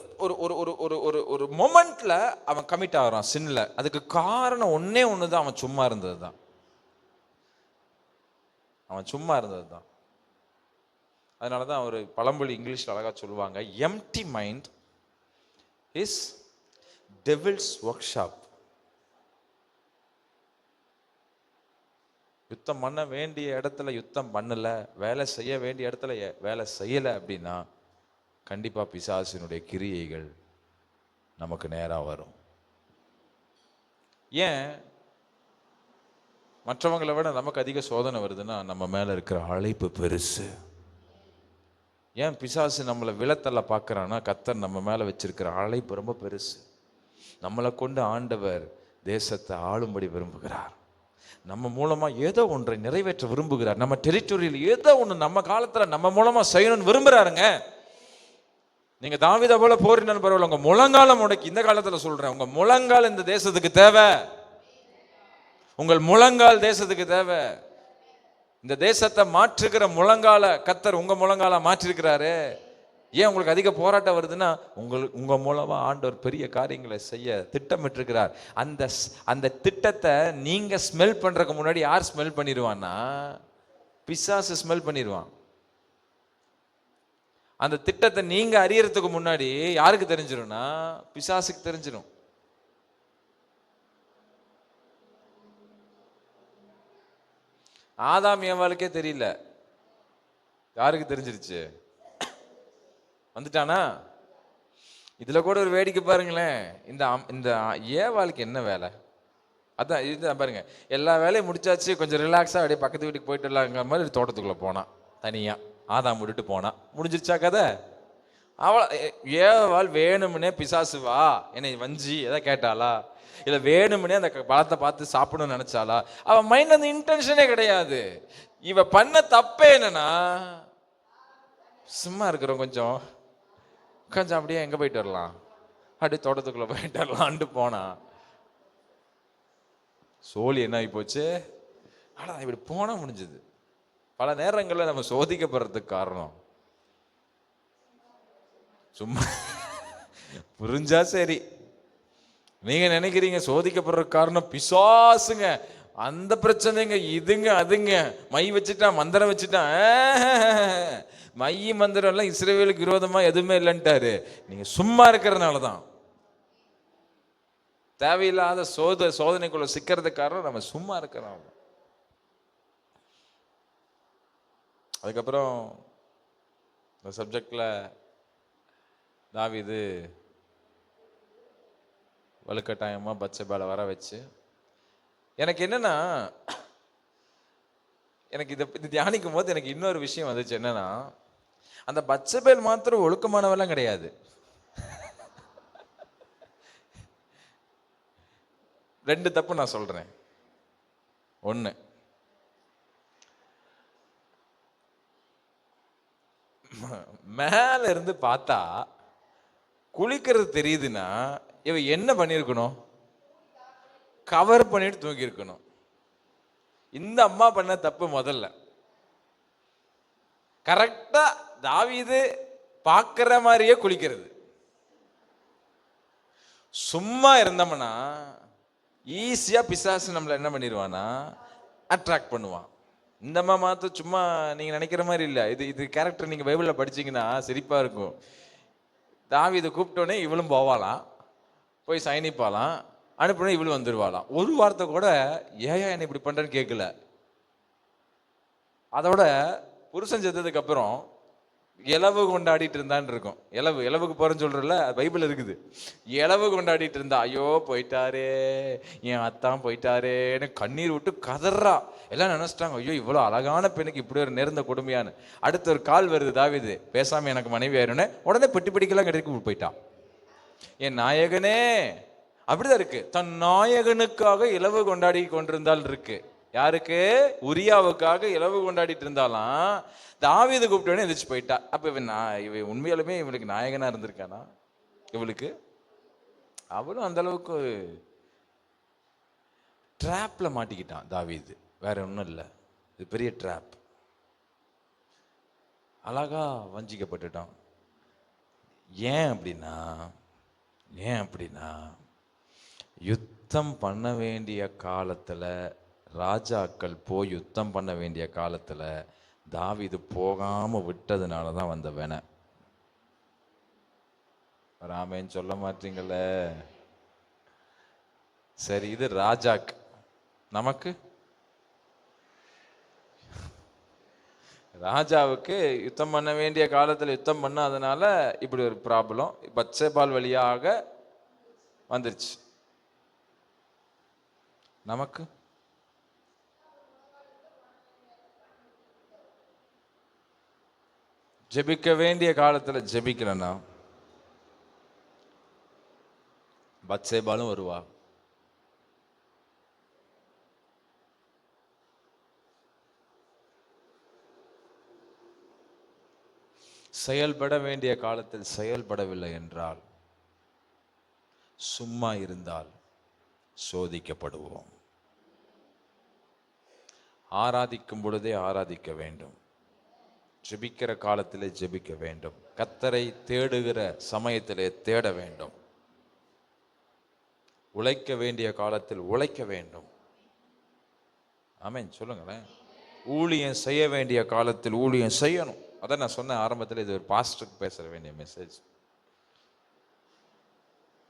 Speaker 1: ஒரு மொமெண்ட்ல அவன் கமிட் ஆகிறான் சின்ல. அதுக்கு காரணம் ஒன்னே ஒண்ணுதான், அவன் சும்மா இருந்தது தான். அவன் சும்மா இருந்தது தான். அதனாலதான் அவர் பழமொழி இங்கிலீஷ்ல அழகா சொல்லுவாங்க, empty mind is devil's workshop. யுத்தம் பண்ண வேண்டிய இடத்துல யுத்தம் பண்ணல, வேலை செய்ய வேண்டிய இடத்துல வேலை செய்யல அப்படின்னா கண்டிப்பா பிசாசினுடைய கிரியைகள் நமக்கு நேரா வரும். ஏன் மற்றவங்களை விட நமக்கு அதிக சோதனை வருதுன்னா நம்ம மேல இருக்கிற அழைப்பு பெருசு. ஏன் பிசாசு நம்மளை விழத்தள்ள பார்க்கறான்னா கர்த்தர் நம்ம மேல வச்சிருக்கிற அழைப்பு ரொம்ப பெருசு. நம்மளை கொண்டு ஆண்டவர் தேசத்தை ஆளும்படி விரும்புகிறார். நம்ம மூலமா ஏதோ ஒன்றை நிறைவேற்ற விரும்புகிறார். நம்ம டெரிட்டோரியில் ஏதோ ஒன்று நம்ம காலத்துல நம்ம மூலமா செய்யணும்னு விரும்புறாருங்க. நீங்க தாவீதை போல போரின்னு பரவாயில்ல, உங்க முழங்காலம் முடக்கி, இந்த காலத்துல சொல்றேன், உங்க முழங்கால் இந்த தேசத்துக்கு தேவை. உங்கள் முழங்கால் தேசத்துக்கு தேவை. இந்த தேசத்தை மாற்றுகிற முழங்கால கர்த்தர் உங்க முழங்கால மாற்றிருக்கிறாரு. ஏன் உங்களுக்கு அதிக போராட்டம் வருதுன்னா உங்க மூலமா ஆண்டவர் பெரிய காரியங்களை செய்ய திட்டமிட்டிருக்கிறார். அந்த திட்டத்தை நீங்க ஸ்மெல் பண்றதுக்கு முன்னாடி யார் ஸ்மெல் பண்ணிடுவான்னா பிசாசு ஸ்மெல் பண்ணிடுவான். அந்த திட்டத்தை நீங்க அறியறதுக்கு முன்னாடி யாருக்கு தெரிஞ்சிடும்னா பிசாசுக்கு தெரிஞ்சிடும். ஆதாம் ஏவாளுக்கே தெரியல, யாருக்கு தெரிஞ்சிருச்சு? வந்துட்டானா? இதுல கூட ஒரு வேடிக்கை பாருங்களேன். இந்த ஏவாளுக்கு என்ன வேலை? அதான் இது பாருங்க, எல்லா வேலையும் முடிச்சாச்சு, கொஞ்சம் ரிலாக்ஸா அப்படியே பக்கத்து வீட்டுக்கு போயிட்டு வரலாங்கிற மாதிரி தோட்டத்துக்குள்ள போனான் தனியா. ஆதாம் விட்டுட்டு போனா முடிஞ்சிருச்சா கதை? அவள் ஏவாள் வேணும்னே பிசாசு வா என்னை வஞ்சி எதை கேட்டாளா? இல்ல வேணும்னே அந்த பழத்தை பார்த்து சாப்பிடணும்னு நினைச்சாளா? அவன் மைண்ட்ல அந்த இன்டென்ஷனே கிடையாது. இவ பண்ண தப்பே என்னன்னா சும்மா இருக்கிறோம், கொஞ்சம் அப்படியே எங்க போயிட்டு வரலாம், அப்படியே தோட்டத்துக்குள்ள போயிட்டு வரலான்ட்டு போனா சோழி என்ன ஆகி போச்சு. ஆனா இப்படி போனா முடிஞ்சது. பல நேரங்களில் நம்ம சோதிக்கப்படுறதுக்கு காரணம் சும்மா புரிஞ்சா சரி. நீங்க நினைக்கிறீங்க சோதிக்கப்படுறதுக்கு காரணம் பிசாசுங்க, அந்த பிரச்சனைங்க, இதுங்க அதுங்க, மை வச்சுட்டான் மந்திரம் வச்சுட்டான். மை மந்திரம் எல்லாம் இஸ்ரவேலுக்கு விரோதமா எதுவுமே இல்லைன்ட்டாரு. நீங்க சும்மா இருக்கிறதுனாலதான் தேவையில்லாத சோதனைக்குள்ள சிக்கிறதுக்கு காரணம் நம்ம சும்மா இருக்கிறோம். அதுக்கப்புறம் இந்த சப்ஜெக்டில் தாவீது வலுக்கட்டாயமாக பத்சேபால வர வச்சு, எனக்கு என்னன்னா, எனக்கு இது தியானிக்கும் போது எனக்கு இன்னொரு விஷயம் வந்துச்சு. என்னன்னா, அந்த பத்சேபால் மாத்திரம் ஒழுக்கமானவெல்லாம் கிடையாது. ரெண்டு தப்பு நான் சொல்றேன். ஒன்று, மேல இருந்து பார்த்தா குளிக்கிறது தெரியுதுன்னா இவ என்ன பண்ணிருக்கணும்? கவர் பண்ணிட்டு தூங்கி இருக்கணும். இந்த அம்மா பண்ண தப்பு முதல்ல. கரெக்டா தாவீது பார்க்கிற மாதிரியே குளிக்கிறது. சும்மா இருந்தோம்னா ஈஸியா பிசாசு நம்மள என்ன பண்ணிடுவானா, அட்ராக்ட் பண்ணுவான். இந்த அம்மா மாத்த சும்மா நீங்க நினைக்கிற மாதிரி இல்ல. இது கேரக்டர் நீங்க பைபிள்ல படிச்சீங்கன்னா சிரிப்பா இருக்கும். தாவீது கூப்பிட்டோன்னே இவளும் போவாளாம், போய் சயனிப்பாலாம், அனுப்பினே இவளும் வந்துடுவாளாம். ஒரு வார்த்தை கூட ஏன் என்ன இப்படி பண்றேன்னு கேட்கல. அதோட புருஷன் செத்ததுக்கு அப்புறம் இலவு கொண்டாடிட்டு இருந்தான்னு இருக்கும். இலவுக்கு போறேன்னு சொல்றல, பைபிள் இருக்குது. இலவு கொண்டாடிட்டு இருந்தா, ஐயோ போயிட்டாரே, என் அத்தான் போயிட்டாரேன்னு கண்ணீர் விட்டு கதறா. எல்லாம் நினைச்சிட்டாங்க, ஐயோ இவ்வளவு அழகான பெண்ணுக்கு இப்படி ஒரு நேர்ந்த கொடுமையான்னு. அடுத்த ஒரு கால் வருது, தாவீது பேசாம எனக்கு மனைவி ஆயிருன்னு உடனே பெட்டி படிக்கலாம் கிடைக்க போயிட்டான். என் நாயகனே, அப்படிதான் இருக்கு. தன் நாயகனுக்காக இலவு கொண்டாடி கொண்டிருந்தால் இருக்கு. யாருக்கு? உரியாவுக்காக இலவு கொண்டாடிட்டு இருந்தாலாம். தாவீது கூப்பிட்டோன்னே எந்திரிச்சு போயிட்டா. அப்ப இவன் உண்மையாலுமே இவளுக்கு நாயகனா இருந்திருக்கானா? இவளுக்கு அவளும் அந்த அளவுக்கு ட்ராப்ல மாட்டிக்கிட்டான் தாவீது. வேற ஒன்றும் இல்லை, இது பெரிய ட்ராப். அழகா வஞ்சிக்கப்பட்டுட்டான். ஏன் அப்படின்னா யுத்தம் பண்ண வேண்டிய காலத்துல, ராஜாக்கள் போய் யுத்தம் பண்ண வேண்டிய காலத்துல தாவீது போகாம விட்டதுனாலதான் வந்த வேண. ராமேன்னு சொல்ல மாட்டீங்கள? சரி, இது ராஜாக்கு. நமக்கு ராஜாவுக்கு யுத்தம் பண்ண வேண்டிய காலத்துல யுத்தம் பண்ணாதனால இப்படி ஒரு ப்ராப்ளம் பத்சேபால் வழியாக வந்துருச்சு. நமக்கு ஜெபிக்க வேண்டிய காலத்துல ஜெபிக்கலன்னா பத்சேபாலும் வருவா. செயல்பட வேண்டிய காலத்தில் செயல்படவில்லை என்றால், சும்மா இருந்தால் சோதிக்கப்படுவோம். ஆராதிக்கும் பொழுதே ஆராதிக்க வேண்டும், ஜெபிக்கிற காலத்திலே ஜெபிக்க வேண்டும், கர்த்தரை தேடுகிற சமயத்திலே தேட வேண்டும், உழைக்க வேண்டிய காலத்தில் உழைக்க வேண்டும். ஆமென் சொல்லுங்களேன். ஊழியம் செய்ய வேண்டிய காலத்தில் ஊழியம் செய்யணும். அதான் நான் சொன்ன ஆரம்பத்தில், இது ஒரு பாஸ்டருக்கு பேச வேண்டிய மெசேஜ்.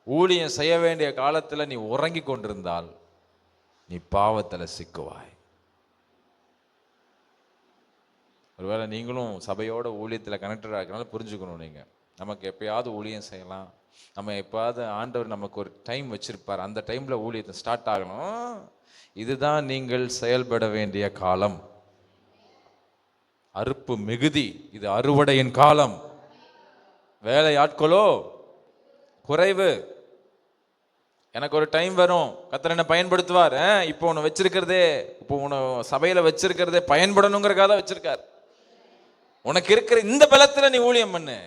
Speaker 1: ஊழியம் செய்ய வேண்டிய காலத்தில் நீ உறங்கி கொண்டிருந்தால் நீ பாவத்தில் சிக்குவாய். ஒருவேளை நீங்களும் சபையோட ஊழியத்தில் கனெக்டடாக இருக்கனால புரிஞ்சுக்கணும். நீங்கள் நமக்கு எப்பயாவது ஊழியம் செய்யலாம், நம்ம எப்போயாவது ஆண்டவர் நமக்கு ஒரு டைம் வச்சிருப்பார், அந்த டைமில் ஊழியத்தை ஸ்டார்ட் ஆகணும். இதுதான் நீங்கள் செயல்பட வேண்டிய காலம். அறுப்பு மிகுதி, இது அறுவடையின் காலம். வேலை ஆட்களோ குறைவு. எனக்கு ஒரு டைம் வரும், கர்த்தர் என்ன பயன்படுத்துவார். இப்போ உன்னை வச்சிருக்கிறதே, இப்போ உன்னை சபையில வச்சிருக்கிறதே பயன்படணுங்கிறக்காக வச்சிருக்கார். உனக்கு இருக்கிற இந்த பலத்துல நீ ஊழியம் பண்ணு.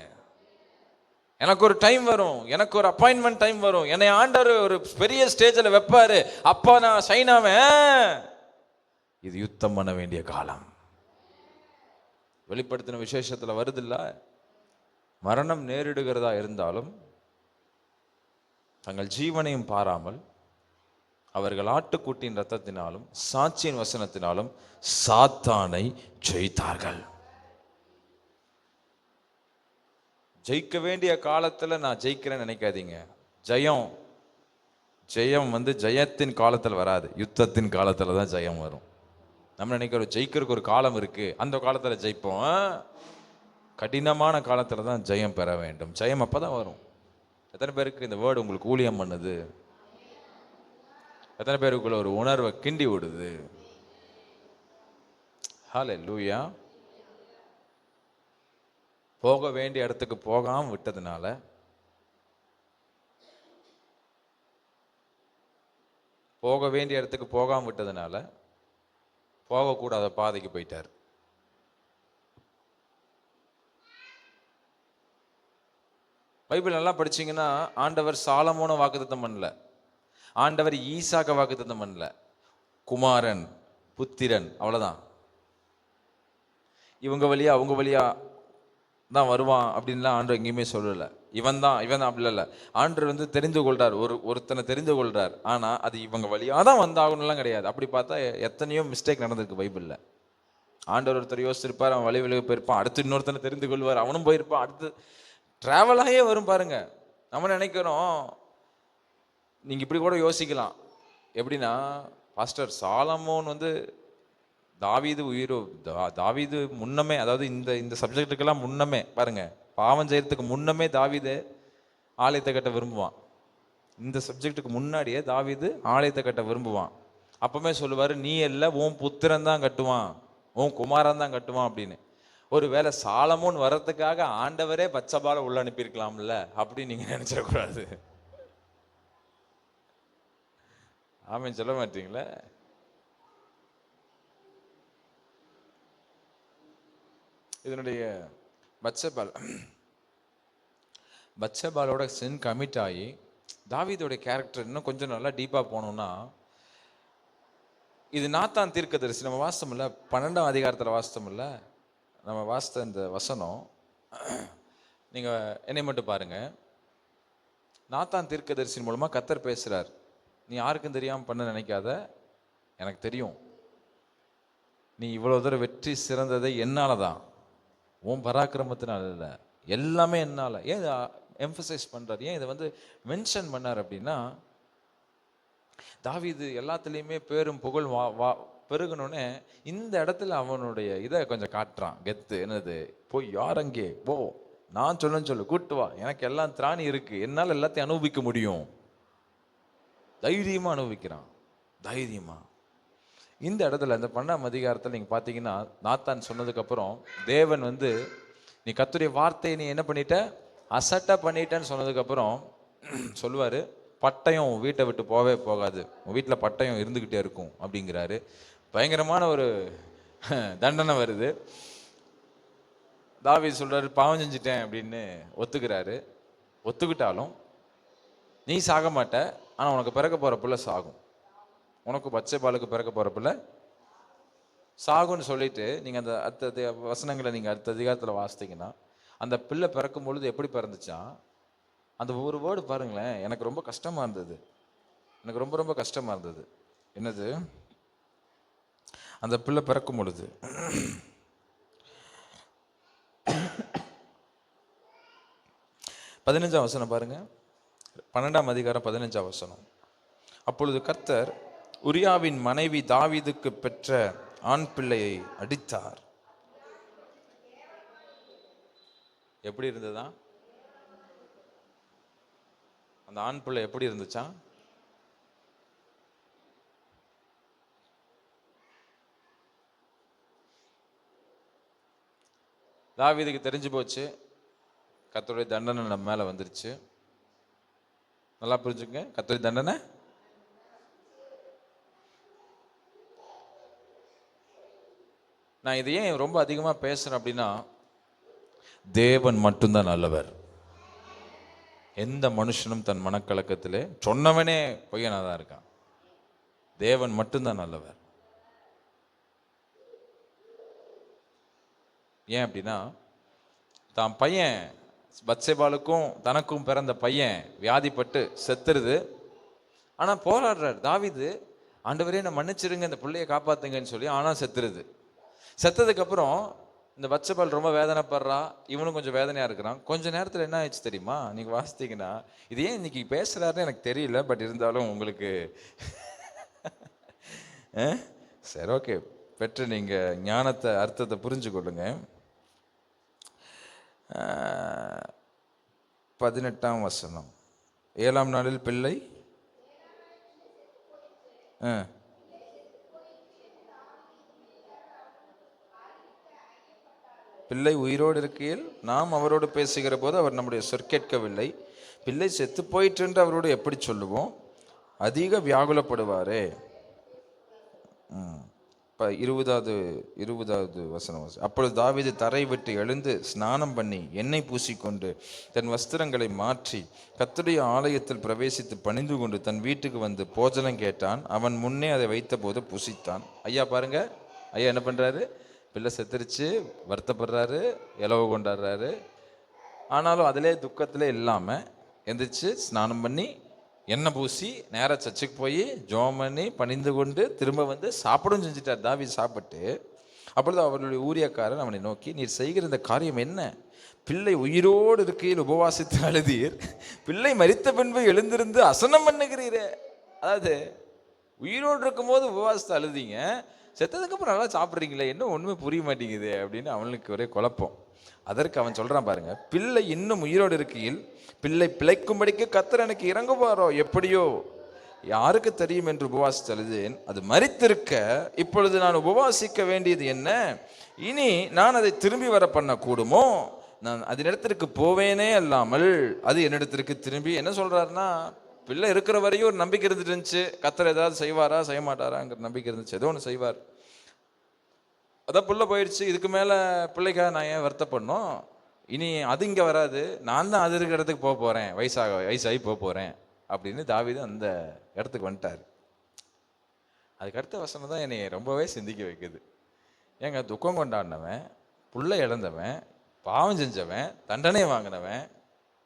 Speaker 1: எனக்கு ஒரு டைம் வரும், எனக்கு ஒரு அப்பாயின்மெண்ட் டைம் வரும், என்னை ஆண்டவர் ஒரு பெரிய ஸ்டேஜில் வைப்பாரு, அப்பா நான் சைன் ஆவேன். இது யுத்தம் பண்ண வேண்டிய காலம். வெளிப்படுத்தின விசேஷத்துல வருதில்ல, மரணம் நேரிடுகிறதா இருந்தாலும் தங்கள் ஜீவனையும் பாராமல் அவர்கள் ஆட்டுக்குட்டியின் ரத்தத்தினாலும் சாட்சியின் வசனத்தினாலும் சாத்தானை ஜெயித்தார்கள். ஜெயிக்க வேண்டிய காலத்துல நான் ஜெயிக்கிறேன்னு நினைக்காதீங்க. ஜெயம் ஜெயத்தின் காலத்தில் வராது, யுத்தத்தின் காலத்துல தான் ஜெயம் வரும். நம்ம நினைக்கிறோம் ஜெயிக்கிறதுக்கு ஒரு காலம் இருக்கு, அந்த காலத்துல ஜெயிப்போம். கடினமான காலத்துல தான் ஜெயம் பெற வேண்டும். ஜெயம் அப்பதான் வரும். எத்தனை பேருக்கு இந்த வேர்டு உங்களுக்கு ஊழியம் பண்ணுது? எத்தனை பேருக்குள்ள ஒரு உணர்வை கிண்டி விடுது? ஹல்லேலூயா. போக வேண்டிய இடத்துக்கு போகாம விட்டதுனால, போக வேண்டிய இடத்துக்கு போகாம விட்டதுனால போகக்கூடாத பாதைக்கு போயிட்டார். பைபிள் நல்லா படிச்சீங்கன்னா, ஆண்டவர் சாலமோனை வாக்குத்தத்தம் பண்ணல, ஆண்டவர் ஈசாக்க வாக்குத்தத்தம் பண்ணல. குமாரன், புத்திரன், அவ்வளவுதான். இவங்க வழியா அவங்க வழியா தான் வருவான் அப்படின்லாம் ஆண்டவர் எங்கேயுமே சொல்லலை. இவன் தான் அப்படி இல்லை. ஆண்டவர் தெரிந்து கொள்றார், ஒருத்தனை தெரிந்து கொள்றார். ஆனா அது இவங்க வழியா தான் வந்தாகணும்லாம் கிடையாது. அப்படி பார்த்தா எத்தனையோ மிஸ்டேக் நடந்திருக்கு பைபிள்ல. ஆண்டவர் ஒருத்தர் யோசிச்சிருப்பார், அவன் வழி விலகி போயிருப்பான், அடுத்து இன்னொருத்தனை தெரிந்து கொள்வார், அவனும் போயிருப்பான், அடுத்து டிராவலாகவே வரும் பாருங்க. நம்ம நினைக்கிறோம், நீங்க இப்படி கூட யோசிக்கலாம். எப்படின்னா, பாஸ்டர் சாலமோன் தாவீது உயிரோ, தாவீது முன்னமே, அதாவது இந்த சப்ஜெக்டுக்கெல்லாம் முன்னமே பாருங்க, பாவம் செய்யறதுக்கு முன்னமே தாவீது ஆலயத்தை கட்ட விரும்புவான். இந்த சப்ஜெக்டுக்கு முன்னாடியே தாவீது ஆலயத்தை கட்ட விரும்புவான். அப்பவுமே சொல்லுவாரு, நீ இல்ல உன் புத்திரன் தான் கட்டுவான், உன் குமாரன் தான் கட்டுவான் அப்படின்னு. ஒரு வேளை சாலமோன் வர்றதுக்காக ஆண்டவரே பச்சபால உள்ள அனுப்பியிருக்கலாம்ல அப்படின்னு நீங்க நினைச்சிடக்கூடாது. ஆமென் சொல்ல மாட்டீங்களே? இதனுடைய பத்சபாலோட சின் கமிட் ஆகி தாவீதோட கேரக்டர் இன்னும் கொஞ்சம் நல்லா டீப்பா போனோம்னா, இது நாத்தான் தீர்க்கதரிசி. நம்ம வாசித்தோம் இல்ல, 12ஆம் அதிகாரத்துல வாசித்தோம் இல்ல, நம்ம வாசித்த இந்த வசனம், நீங்க என்னை மட்டும் பாருங்க. நாத்தான் தீர்க்கதரிசியின் மூலமா கர்த்தர் பேசுறார். நீ யாருக்கும் தெரியாம பண்ண நினைக்காத, எனக்கு தெரியும். நீ இவ்வளவு தூரம் வெற்றி சிறந்ததை என்னாலதான், உன் பராக்கிரமத்தினால இல்லை, எல்லாமே என்னால. ஏன் இதை எம்பசைஸ் பண்றாரு, ஏன் இதை மென்ஷன் பண்ணார் அப்படின்னா, தாவீது எல்லாத்துலேயுமே பேரும் புகழ் பெருகணுன்னே இந்த இடத்துல அவனுடைய இதை கொஞ்சம் காட்டுறான், கெத்து. என்னது, போய் யார் அங்கே போ, நான் சொல்லு கூட்டு வா, எனக்கு எல்லாம் திராணி இருக்கு, என்னால் எல்லாத்தையும் அனுபவிக்க முடியும். தைரியமா அனுபவிக்கிறான், தைரியமா. இந்த இடத்துல இந்த 12ஆம் அதிகாரத்தில் நீங்க பார்த்தீங்கன்னா, நாத்தான் சொன்னதுக்கு அப்புறம் தேவன் நீ கர்த்தருடைய வார்த்தையை நீ என்ன பண்ணிட்ட, அசட்டை பண்ணிட்டேன்னு சொன்னதுக்கு அப்புறம் சொல்லுவாரு, பட்டயம் வீட்டை விட்டு போவே போகாது, உன் வீட்டில் பட்டயம் இருந்துகிட்டே இருக்கும் அப்படிங்கிறாரு. பயங்கரமான ஒரு தண்டனை வருது. தாவீது சொல்றாரு, பாவம் செஞ்சுட்டேன் அப்படின்னு ஒத்துக்கிறாரு. ஒத்துக்கிட்டாலும் நீ சாக மாட்ட, ஆனா உனக்கு பிறக்க போற பிள்ளை சாகும், உனக்கு பத்சபாலுக்கு பிறக்க போற பிள்ளை சாகுன்னு சொல்லிட்டு, நீங்க அந்த அடுத்த வசனங்களை நீங்க அடுத்த அதிகாரத்துல வாசித்தீங்கன்னா, அந்த பிள்ளை பிறக்கும் பொழுது எப்படி பிறந்துச்சா, அந்த ஒரு வேர்டு பாருங்களேன், எனக்கு ரொம்ப கஷ்டமா இருந்தது. எனக்கு ரொம்ப ரொம்ப கஷ்டமா இருந்தது. என்னது, அந்த பிள்ளை பிறக்கும் பொழுது 15ஆம் வசனம் பாருங்க, 12ஆம் அதிகாரம் 15ஆம் வசனம். அப்பொழுது கர்த்தர் உரியாவின் மனைவி தாவீதுக்கு பெற்ற ஆண் பிள்ளையை அடித்தார். எப்படி இருந்ததா அந்த ஆண் பிள்ளை, எப்படி இருந்துச்சா? தாவீதுக்கு தெரிஞ்சு போச்சு, கர்த்தருடைய தண்டனை நம்ம மேல வந்துருச்சு. நல்லா புரிஞ்சுங்க, கர்த்தருடைய தண்டனை. நான் இது ஏன் ரொம்ப அதிகமா பேசுறேன் அப்படின்னா, தேவன் மட்டும்தான் நல்லவர். எந்த மனுஷனும் தன் மனக்கலக்கத்திலே சொன்னவனே பொய்யனாதான் இருக்கான். தேவன் மட்டும்தான் நல்லவர். ஏன் அப்படின்னா, தான் பையன் பத்சேபாலுக்கும் தனக்கும் பிறந்த பையன் வியாதிப்பட்டு செத்துருது. ஆனா போராடுறாரு தாவீது, ஆண்டவரே நான் மன்னிச்சிருங்க, இந்த பிள்ளைய காப்பாத்துங்கன்னு சொல்லி. ஆனா செத்துருது. செத்ததுக்கு அப்புறம் இந்த பத்சேபால் ரொம்ப வேதனைப்படுறா, இவனும் கொஞ்சம் வேதனையா இருக்கிறான். கொஞ்ச நேரத்துல என்ன ஆயிடுச்சு தெரியுமா? நீங்க வாசித்தீங்கன்னா, இது ஏன் இன்னைக்கு பேசுறாருன்னு எனக்கு தெரியல, பட் இருந்தாலும் உங்களுக்கு சரி ஓகே. பெற்று நீங்க ஞானத்தை அர்த்தத்தை புரிஞ்சு கொள்ளுங்க. 18ஆம் வசனம். 7ஆம் நாளில் பிள்ளை பிள்ளை உயிரோடு இருக்கையில் நாம் அவரோடு பேசுகிற போது அவர் நம்முடைய சொற்கேட்கவில்லை. பிள்ளை செத்து போயிற்று என்று அவரோடு எப்படி சொல்லுவோம்? அதிக வியாகுலப்படுவாரே. 20வது வசனம். அப்பொழுது தாவீது தரை விட்டு எழுந்து ஸ்நானம் பண்ணி எண்ணெய் பூசிக்கொண்டு தன் வஸ்திரங்களை மாற்றி கர்த்தருடைய ஆலயத்தில் பிரவேசித்து பணிந்து கொண்டு தன் வீட்டுக்கு வந்து போஜனம் கேட்டான். அவன் முன்னே அதை வைத்த போது புசித்தான். ஐயா பாருங்க, ஐயா என்ன பண்றாரு? பிள்ளை செத்துருச்சு, வருத்தப்படுறாரு, இலவு கொண்டாடுறாரு. ஆனாலும் அதிலே துக்கத்திலே இல்லாமல் எந்திரிச்சு ஸ்நானம் பண்ணி எண்ணெய் பூசி நேராக சர்ச்சுக்கு போய் ஜோம் பண்ணி பணிந்து கொண்டு திரும்ப வந்து சாப்பிடும் செஞ்சுட்டார். தாவீது சாப்பிட்டு அப்பொழுது அவர்களுடைய ஊழியக்காரன் அவனை நோக்கி, நீர் செய்கிற இந்த காரியம் என்ன? பிள்ளை உயிரோடு இருக்கையில் உபவாசித்து அழுதீர், பிள்ளை மரித்த பின்பு எழுந்திருந்து அசனம் பண்ணுகிறீரே. அதாவது உயிரோடு இருக்கும்போது உபவாசத்தை அழுதிங்க, செத்ததுக்கப்புறம் நல்லா சாப்பிட்றீங்களே, என்ன ஒன்றுமே புரிய மாட்டேங்குது அப்படின்னு அவனுக்கு ஒரே குழப்பம். அதற்கு அவன் சொல்கிறான் பாருங்க, பிள்ளை இன்னும் உயிரோடு இருக்கையில் பிள்ளை பிழைக்கும்படிக்கு கர்த்தர் எனக்கு இறங்குவாரோ எப்படியோ யாருக்கு தெரியும் என்று உபவாசித்து அழுதேன். அது மரித்திருக்க இப்பொழுது நான் உபவாசிக்க வேண்டியது என்ன? இனி நான் அதை திரும்பி வர பண்ண கூடுமோ? நான் அதனிடத்திற்கு போவேனே அல்லாமல் அது என்னிடத்திற்கு திரும்பி. என்ன சொல்றாருன்னா, பிள்ளை இருக்கிற வரையும் ஒரு நம்பிக்கை இருந்துட்டு இருந்துச்சு, கர்த்தர் ஏதாவது செய்வாரா செய்ய மாட்டாராங்கிற நம்பிக்கை இருந்துச்சு, ஏதோ ஒன்று செய்வார். அதான் பிள்ளை போயிடுச்சு, இதுக்கு மேலே பிள்ளைக்காக நான் ஏன் வருத்தப்படணும்? இனி அது இங்கே வராது, நான் தான் அது இருக்கிற இடத்துக்கு போக போகிறேன், வயசாகி போக போகிறேன் அப்படின்னு தாவீது அந்த இடத்துக்கு வந்துட்டார். அதுக்கு அடுத்த வசனம் தான் என்னை ரொம்பவே சிந்திக்க வைக்குது. ஏங்க, துக்கம் கொண்டாடினவன், புள்ளை இழந்தவன், பாவம் செஞ்சவன், தண்டனை வாங்கினவன்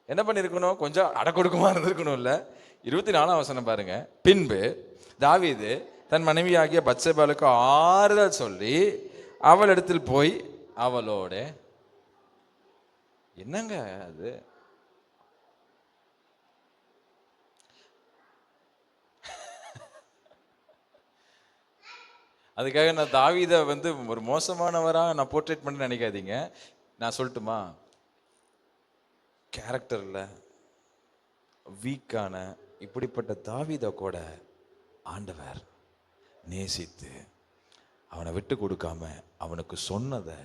Speaker 1: என்ன பண்ணியிருக்கணும்? கொஞ்சம் அடக்கொடுக்கமாக இருந்திருக்கணும் இல்லை? 24ஆம் வசனம் பாருங்க. பின்பு தாவீது தன் மனைவியாகிய பத்சேபாளுக்கு ஆறுதல் சொல்லி அவள் இடத்தில் போய் அவளோட, என்னங்க அது, அதுக்காக நான் தாவீதை வந்து ஒரு மோசமானவராக நான் போர்ட்ரேட் பண்ண நினைக்காதீங்க. நான் சொல்லட்டுமா, கேரக்டர்ல வீக்கான இப்படிப்பட்ட தாவீதை கூட ஆண்டவர் நேசித்து அவனை விட்டு கொடுக்காம அவனுக்கு சொன்னதை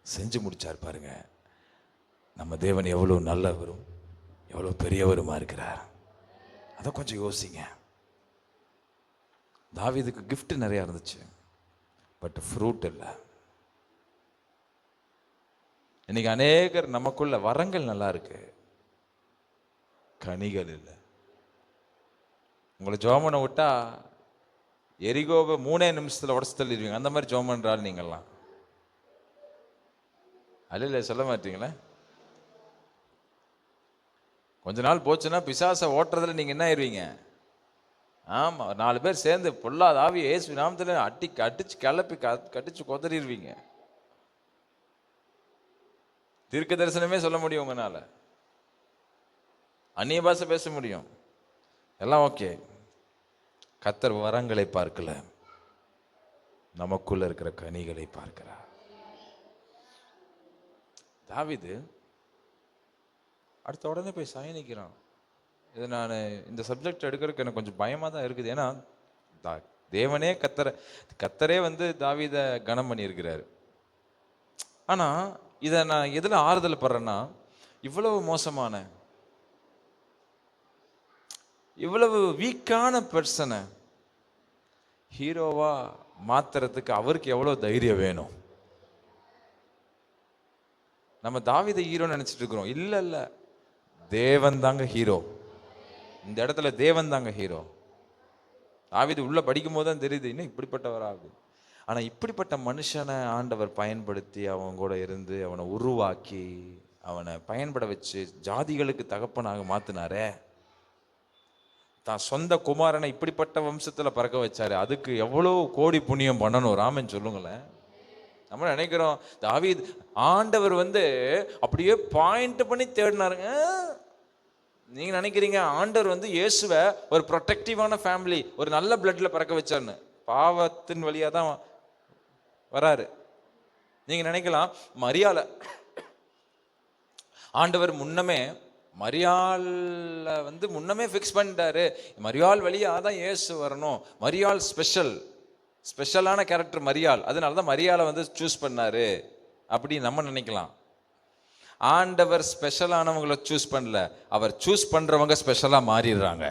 Speaker 1: செஞ்சு முடிச்சார். பாருங்க, நம்ம தேவன் எவ்வளோ நல்லவரும் எவ்வளோ பெரியவருமா இருக்கிறார். அதை கொஞ்சம் யோசிங்க. தாவீதுக்கு கிஃப்ட் நிறையா இருந்துச்சு, பட் ஃப்ரூட் இல்லை. இன்னைக்கு அநேகர் நமக்குள்ள வரங்கள் நல்லா இருக்கு, கனிகள் இல்லை. உங்களை ஜோம் பண்ண விட்டா எரிகோவை 3 நிமிஷத்தில் உடச்சு தள்ளிடுவீங்க. அந்த மாதிரி ஜோம் பண்றாள் நீங்கள்லாம். அல்ல சொல்ல மாட்டீங்களே? கொஞ்ச நாள் போச்சுன்னா பிசாசை ஓட்டுறதுல நீங்க என்ன ஆயிடுவீங்க? ஆமா, 4 பேர் சேர்ந்து பொல்லாத ஆவியை இயேசு நாமத்துல அடிச்சு கிளப்பி கட்டிச்சு கொதறிடுவீங்க. தீர்க்க தரிசனமே சொல்ல முடியும் உங்களால, அந்நிய பாஷை பேச முடியும், எல்லாம் ஓகே. கர்த்தர் வரங்களை பார்க்கல, நமக்குள்ள இருக்கிற கனிகளை பார்க்கிறார். தாவீது அடுத்த உடனே போய் சயனிக்கிறான். இது நான் இந்த சப்ஜெக்ட் எடுக்கிறதுக்கு எனக்கு கொஞ்சம் பயமா தான் இருக்குது. ஏன்னா தேவனே கர்த்தரே வந்து தாவீதை கனம் பண்ணியிருக்கிறாரு. ஆனா இதை நான் எதுல ஆறுதல் படுறேன்னா, இவ்வளவு மோசமான இவ்வளவு வீக்கான பர்சனை ஹீரோவா மாத்துறதுக்கு அவருக்கு எவ்வளவு தைரியம் வேணும்? நம்ம தாவீதை ஹீரோ நினைச்சிட்டு இருக்கிறோம். இல்ல இல்ல, தேவன் தாங்க ஹீரோ. இந்த இடத்துல தேவன் தாங்க ஹீரோ. தாவீது உள்ள படிக்கும் போது தான் தெரியுது, இன்னும் இப்படிப்பட்டவரா அப்படின்னு. ஆனா இப்படிப்பட்ட மனுஷனை ஆண்டவர் பயன்படுத்தி அவன் கூட இருந்து அவனை உருவாக்கி அவனை பயன்பட வச்சு ஜாதிகளுக்கு தகப்பனாக மாத்தினாரே. தான் சொந்த குமாரனை இப்படிப்பட்ட வம்சத்துல பறக்க வச்சாரு. அதுக்கு எவ்வளவு கோடி புண்ணியம் பண்ணணும் ராமன், சொல்லுங்களேன். நம்ம நினைக்கிறோம் தாவீது ஆண்டவர் வந்து அப்படியே பாயிண்ட் பண்ணி தேடினாருங்க. நீங்க நினைக்கிறீங்க ஆண்டவர் வந்து இயேசுவை ஒரு ப்ரொடெக்டிவான ஃபேமிலி, ஒரு நல்ல பிளட்ல பறக்க வச்சாருன்னு. பாவத்தின் வழியா தான் வராரு. நீங்க நினைக்கலாம் மரியாள ஆண்டவர் முன்னமே மரியாள முன்னமே ஃபிக்ஸ் பண்ணிட்டாரு. மரியாள் வழியா தான் இயேசு வரணும். மரியாள் ஸ்பெஷலான கேரக்டர் மரியாள், அதனாலதான் மரியாளை சூஸ் பண்ணாரு அப்படி நம்ம நினைக்கலாம். ஆண்டவர் ஸ்பெஷலானவங்களை சூஸ் பண்ணல, அவர் சூஸ் பண்றவங்க ஸ்பெஷலா மாறிடுறாங்க.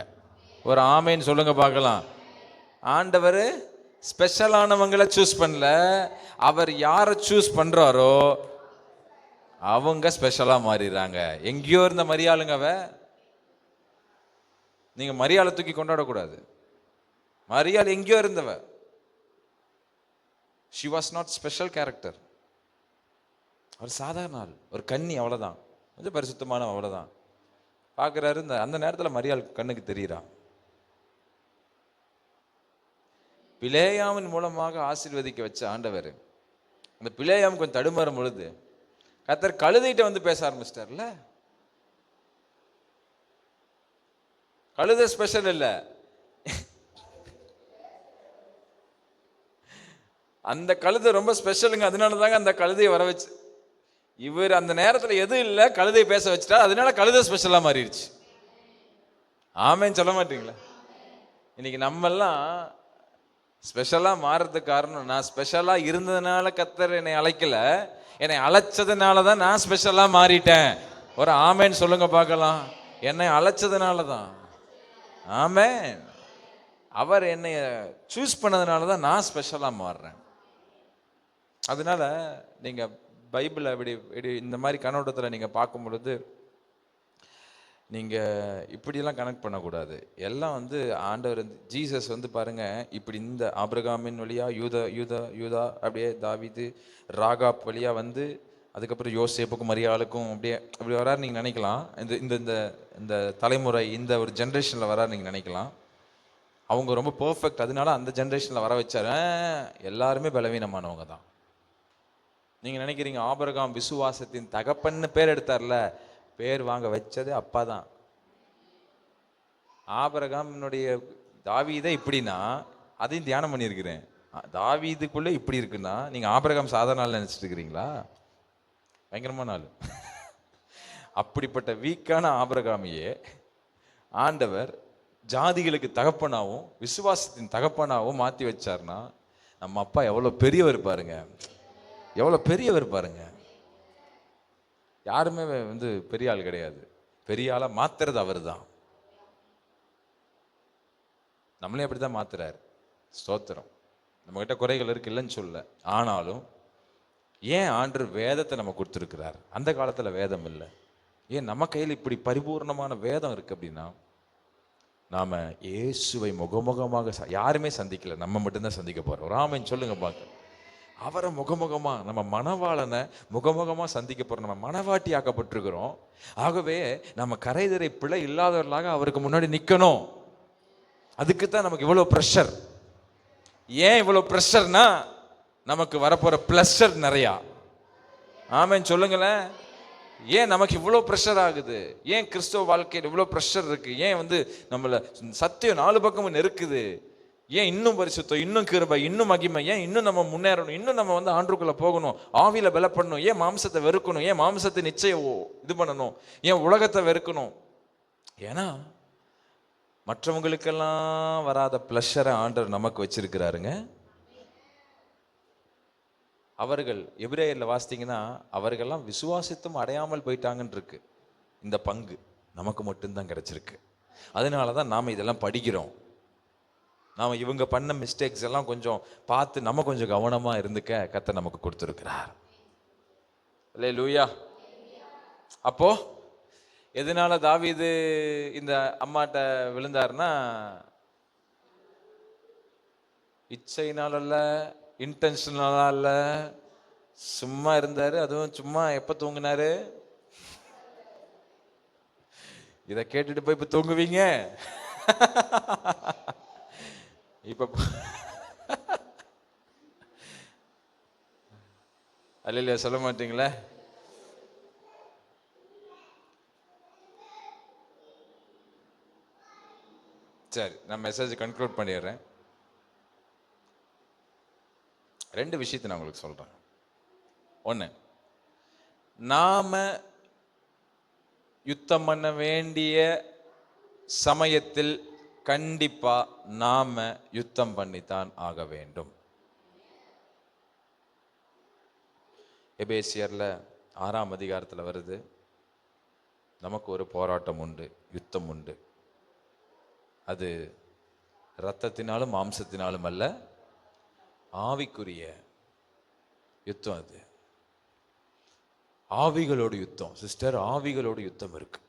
Speaker 1: ஒரு ஆமேன்னு சொல்லுங்க பார்க்கலாம். ஆண்டவர் ஸ்பெஷலானவங்களை சூஸ் பண்ணல, அவர் யாரை சூஸ் பண்றாரோ அவங்க ஸ்பெஷலா மாறிடுறாங்க. எங்கேயோ இருந்த மரியாளுங்க நீங்க மரியாதை தூக்கி கொண்டாடக்கூடாது. மரியாள் எங்கேயோ இருந்தவ. she was not special character. ஒரு சாதாரண ஆள், ஒரு கன்னி, அவ்வளவுதான். கொஞ்சம் பரிசுத்தமான, அவ்வளவுதான். பார்க்குறாரு, அந்த நேரத்தில் மரியாள் கண்ணுக்கு தெரியுறா. பிலேயாமின் மூலமாக ஆசீர்வதிக்க வச்ச ஆண்டவர் அந்த பிலேயாம் கொஞ்சம் தடுமாறும் பொழுது கர்த்தர் கழுதைகிட்ட பேச ஆரம்பிச்சிட்டார்ல. கழுதை ஸ்பெஷல் இல்ல, அந்த கழுதை ரொம்ப ஸ்பெஷலுங்க. அதனால தாங்க அந்த கழுதையை வர வச்சு இவர் அந்த நேரத்தில் எது இல்லை, கழுதை பேச வச்சுட்டா, அதனால கழுதை ஸ்பெஷலா மாறிடுச்சு. ஆமேன்னு சொல்ல மாட்டீங்களா? இன்னைக்கு நம்மெல்லாம் ஸ்பெஷலா மாறுறதுக்கு காரணம், நான் ஸ்பெஷலா இருந்ததுனால கர்த்தர் என்னை அழைக்கல, என்னை அழைச்சதுனால தான் நான் ஸ்பெஷலா மாறிட்டேன். ஒரு ஆமேன்னு சொல்லுங்க பார்க்கலாம். என்னை அழைச்சதுனால தான். ஆமேன். அவர் என்னை சூஸ் பண்ணதுனால தான் நான் ஸ்பெஷலா மாறுறேன். அதனால நீங்க பைபிளை இந்த மாதிரி கண்ணோட்டத்தில் நீங்க பார்க்கும் பொழுது நீங்க இப்படியெல்லாம் கனெக்ட் பண்ணக்கூடாது. எல்லாம் ஆண்டவர் ஜீசஸ் பாருங்க, இப்படி இந்த ஆபிரகாமின் வழியா யூதா அப்படியே தாவீது ராகாப் வழியா அதுக்கப்புறம் யோசேப்புக்கும் மரியாளுக்கும் அப்படியே அப்படி வராரு நீங்க நினைக்கலாம். இந்த தலைமுறை, இந்த ஒரு ஜென்ரேஷன்ல வராரு நீங்க நினைக்கலாம். அவங்க ரொம்ப பெர்ஃபெக்ட், அதனால அந்த ஜென்ரேஷன்ல வர வச்சாரு. எல்லாருமே பலவீனமானவங்க தான். நீங்க நினைக்கிறீங்க ஆபிரகாம் விசுவாசத்தின் தகப்பன்னு பேர் எடுத்தார்ல, பேர் வாங்க வச்சது அப்பா தான். ஆபிரகாமினுடைய தாவீதை இப்படின்னா அதையும் தியானம் பண்ணியிருக்கிறேன். தாவீதுக்குள்ள இப்படி இருக்குன்னா நீங்க ஆபிரகாம் சாதாரண நாள் நினைச்சிட்டு இருக்கிறீங்களா? பயங்கரமான ஆள். அப்படிப்பட்ட வீக்கான ஆபிரகாமையே ஆண்டவர் ஜாதிகளுக்கு தகப்பனாவும் விசுவாசத்தின் தகப்பனாவும் மாற்றி வச்சார்னா நம்ம அப்பா எவ்வளோ பெரியவர் பாருங்க, எவ்வளோ பெரியவர் பாருங்க. யாருமே பெரிய ஆள் கிடையாது, பெரிய ஆளா மாத்துறது அவர் தான். நம்மளே அப்படிதான் மாத்துறாரு. ஸ்தோத்திரம். நம்ம கிட்ட குறைகள் இருக்கு, இல்லைன்னு சொல்ல. ஆனாலும் ஏன் ஆண்டவர் வேதத்தை நம்ம கொடுத்துருக்கிறார்? அந்த காலத்துல வேதம் இல்லை. ஏன் நம்ம கையில் இப்படி பரிபூர்ணமான வேதம் இருக்கு அப்படின்னா, நாம இயேசுவை முகமுகமாக யாருமே சந்திக்கல, நம்ம மட்டும்தான் சந்திக்க போறோம். ராமன் சொல்லுங்க பார்க்க. அவரை முகமுகமா, நம்ம மணவாளனை முகமுகமா சந்திக்க போறோம். நம்ம மணவாட்டி ஆக்கப்பட்டிருக்கிறோம். ஆகவே நம்ம கரைதரை பிழை இல்லாதவர்களாக அவருக்கு முன்னாடி நிக்கணும். அதுக்குத்தான் நமக்கு இவ்வளவு ப்ரெஷர். ஏன் இவ்வளவு ப்ரெஷர்னா, நமக்கு வரப்போற பிளஷர் நிறையா. ஆமேன் சொல்லுங்களேன். ஏன் நமக்கு இவ்வளோ ப்ரெஷர் ஆகுது? ஏன் கிறிஸ்தவ வாழ்க்கையில் இவ்வளோ ப்ரெஷர் இருக்கு? ஏன் நம்மள சத்தியம் 4 பக்கமும் நெருக்குது? ஏன் இன்னும் பரிசுத்தம், இன்னும் கிருபை, இன்னும் மகிமை? ஏன் இன்னும் நம்ம முன்னேறணும்? இன்னும் நம்ம ஆண்டுக்குள்ள போகணும், ஆவியில பலப்படணும்? ஏன் மாம்சத்தை வெறுக்கணும்? ஏன் மாம்சத்தை நிச்சயம் இது பண்ணணும்? ஏன் உலகத்தை வெறுக்கணும்? ஏன்னா மற்றவங்களுக்கெல்லாம் வராத பிளஷரை ஆண்டவர் நமக்கு வச்சிருக்கிறாருங்க. அவர்கள் எபிரேயர்ல வாசித்தீங்கன்னா, அவர்கள்லாம் விசுவாசித்தும் அடையாமல் போயிட்டாங்கன்னு இருக்கு. இந்த பங்கு நமக்கு மட்டும்தான் கிடைச்சிருக்கு. அதனாலதான் நாம இதெல்லாம் படிக்கிறோம். நாம இவங்க பண்ண மிஸ்டேக்ஸ் எல்லாம் கொஞ்சம் பார்த்து நம்ம கொஞ்சம் கவனமா இருந்துக்க கர்த்தர் நமக்கு கொடுத்திருக்கிறார். அல்லேலூயா. அப்போ எதனால தாவீது இந்த அம்மாட்ட விழுந்தாருன்னா, இச்சையினால இல்ல, இன்டென்ஷனலா இல்ல, சும்மா இருந்தாரு. அதுவும் சும்மா எப்ப தூங்கினாரு? இத கேட்டுட்டு போய் இப்ப தூங்குவீங்க? இப்ப அல்லேலூயா சொல்ல மாட்டீங்களா? சரி, நான் மெசேஜ் கன்க்ளூட் பண்ணிடுறேன். 2 விஷயத்தை நான் உங்களுக்கு சொல்றேன். ஒன்று, நாம யுத்தம் பண்ண வேண்டிய சமயத்தில் கண்டிப்பா நாம யுத்தம் பண்ணித்தான் ஆக வேண்டும். எபேசியர்ல 6ஆம் அதிகாரத்தில் வருது, நமக்கு ஒரு போராட்டம் உண்டு, யுத்தம் உண்டு. அது இரத்தத்தினாலும் மாம்சத்தினாலும் அல்ல, ஆவிக்குரிய யுத்தம். அது ஆவிகளோடு யுத்தம். சிஸ்டர், ஆவிகளோடு யுத்தம் இருக்கு.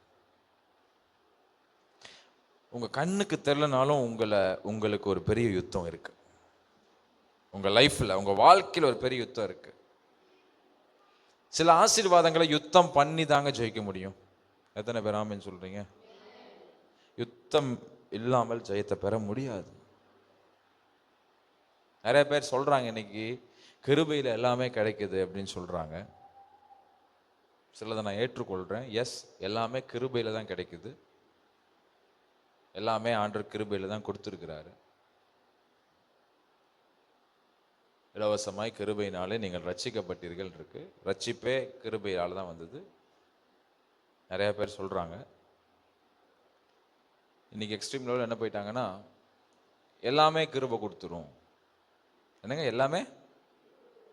Speaker 1: உங்க கண்ணுக்கு தெரியலனாலும் உங்களுக்கு ஒரு பெரிய யுத்தம் இருக்கு. உங்க லைஃப்ல, உங்க வாழ்க்கையில் ஒரு பெரிய யுத்தம் இருக்கு. சில ஆசீர்வாதங்களை யுத்தம் பண்ணி தாங்க ஜெயிக்க முடியும். எத்தனை பேர் ஆமென் சொல்றீங்க? யுத்தம் இல்லாமல் ஜெயத்தை பெற முடியாது. நிறைய பேர் சொல்றாங்க இன்னைக்கு கிருபையில எல்லாமே கிடைக்குது அப்படின்னு சொல்றாங்க. சிலதை நான் ஏற்றுக்கொள்றேன். எஸ், எல்லாமே கிருபையில தான் கிடைக்குது. எல்லாமே ஆண்டவர் கிருபையில தான் கொடுத்திருக்கிறாரு. இலவசமாய் கிருபையினாலே நீங்கள் ரட்சிக்கப்பட்டீர்கள் இருக்கு. ரட்சிப்பே கிருபையால தான் வந்தது. நிறைய பேர் சொல்றாங்க. இன்னைக்கு எக்ஸ்ட்ரீம் லெவல் என்ன போயிட்டாங்கன்னா, எல்லாமே கிருபை கொடுத்துரும். என்னங்க எல்லாமே?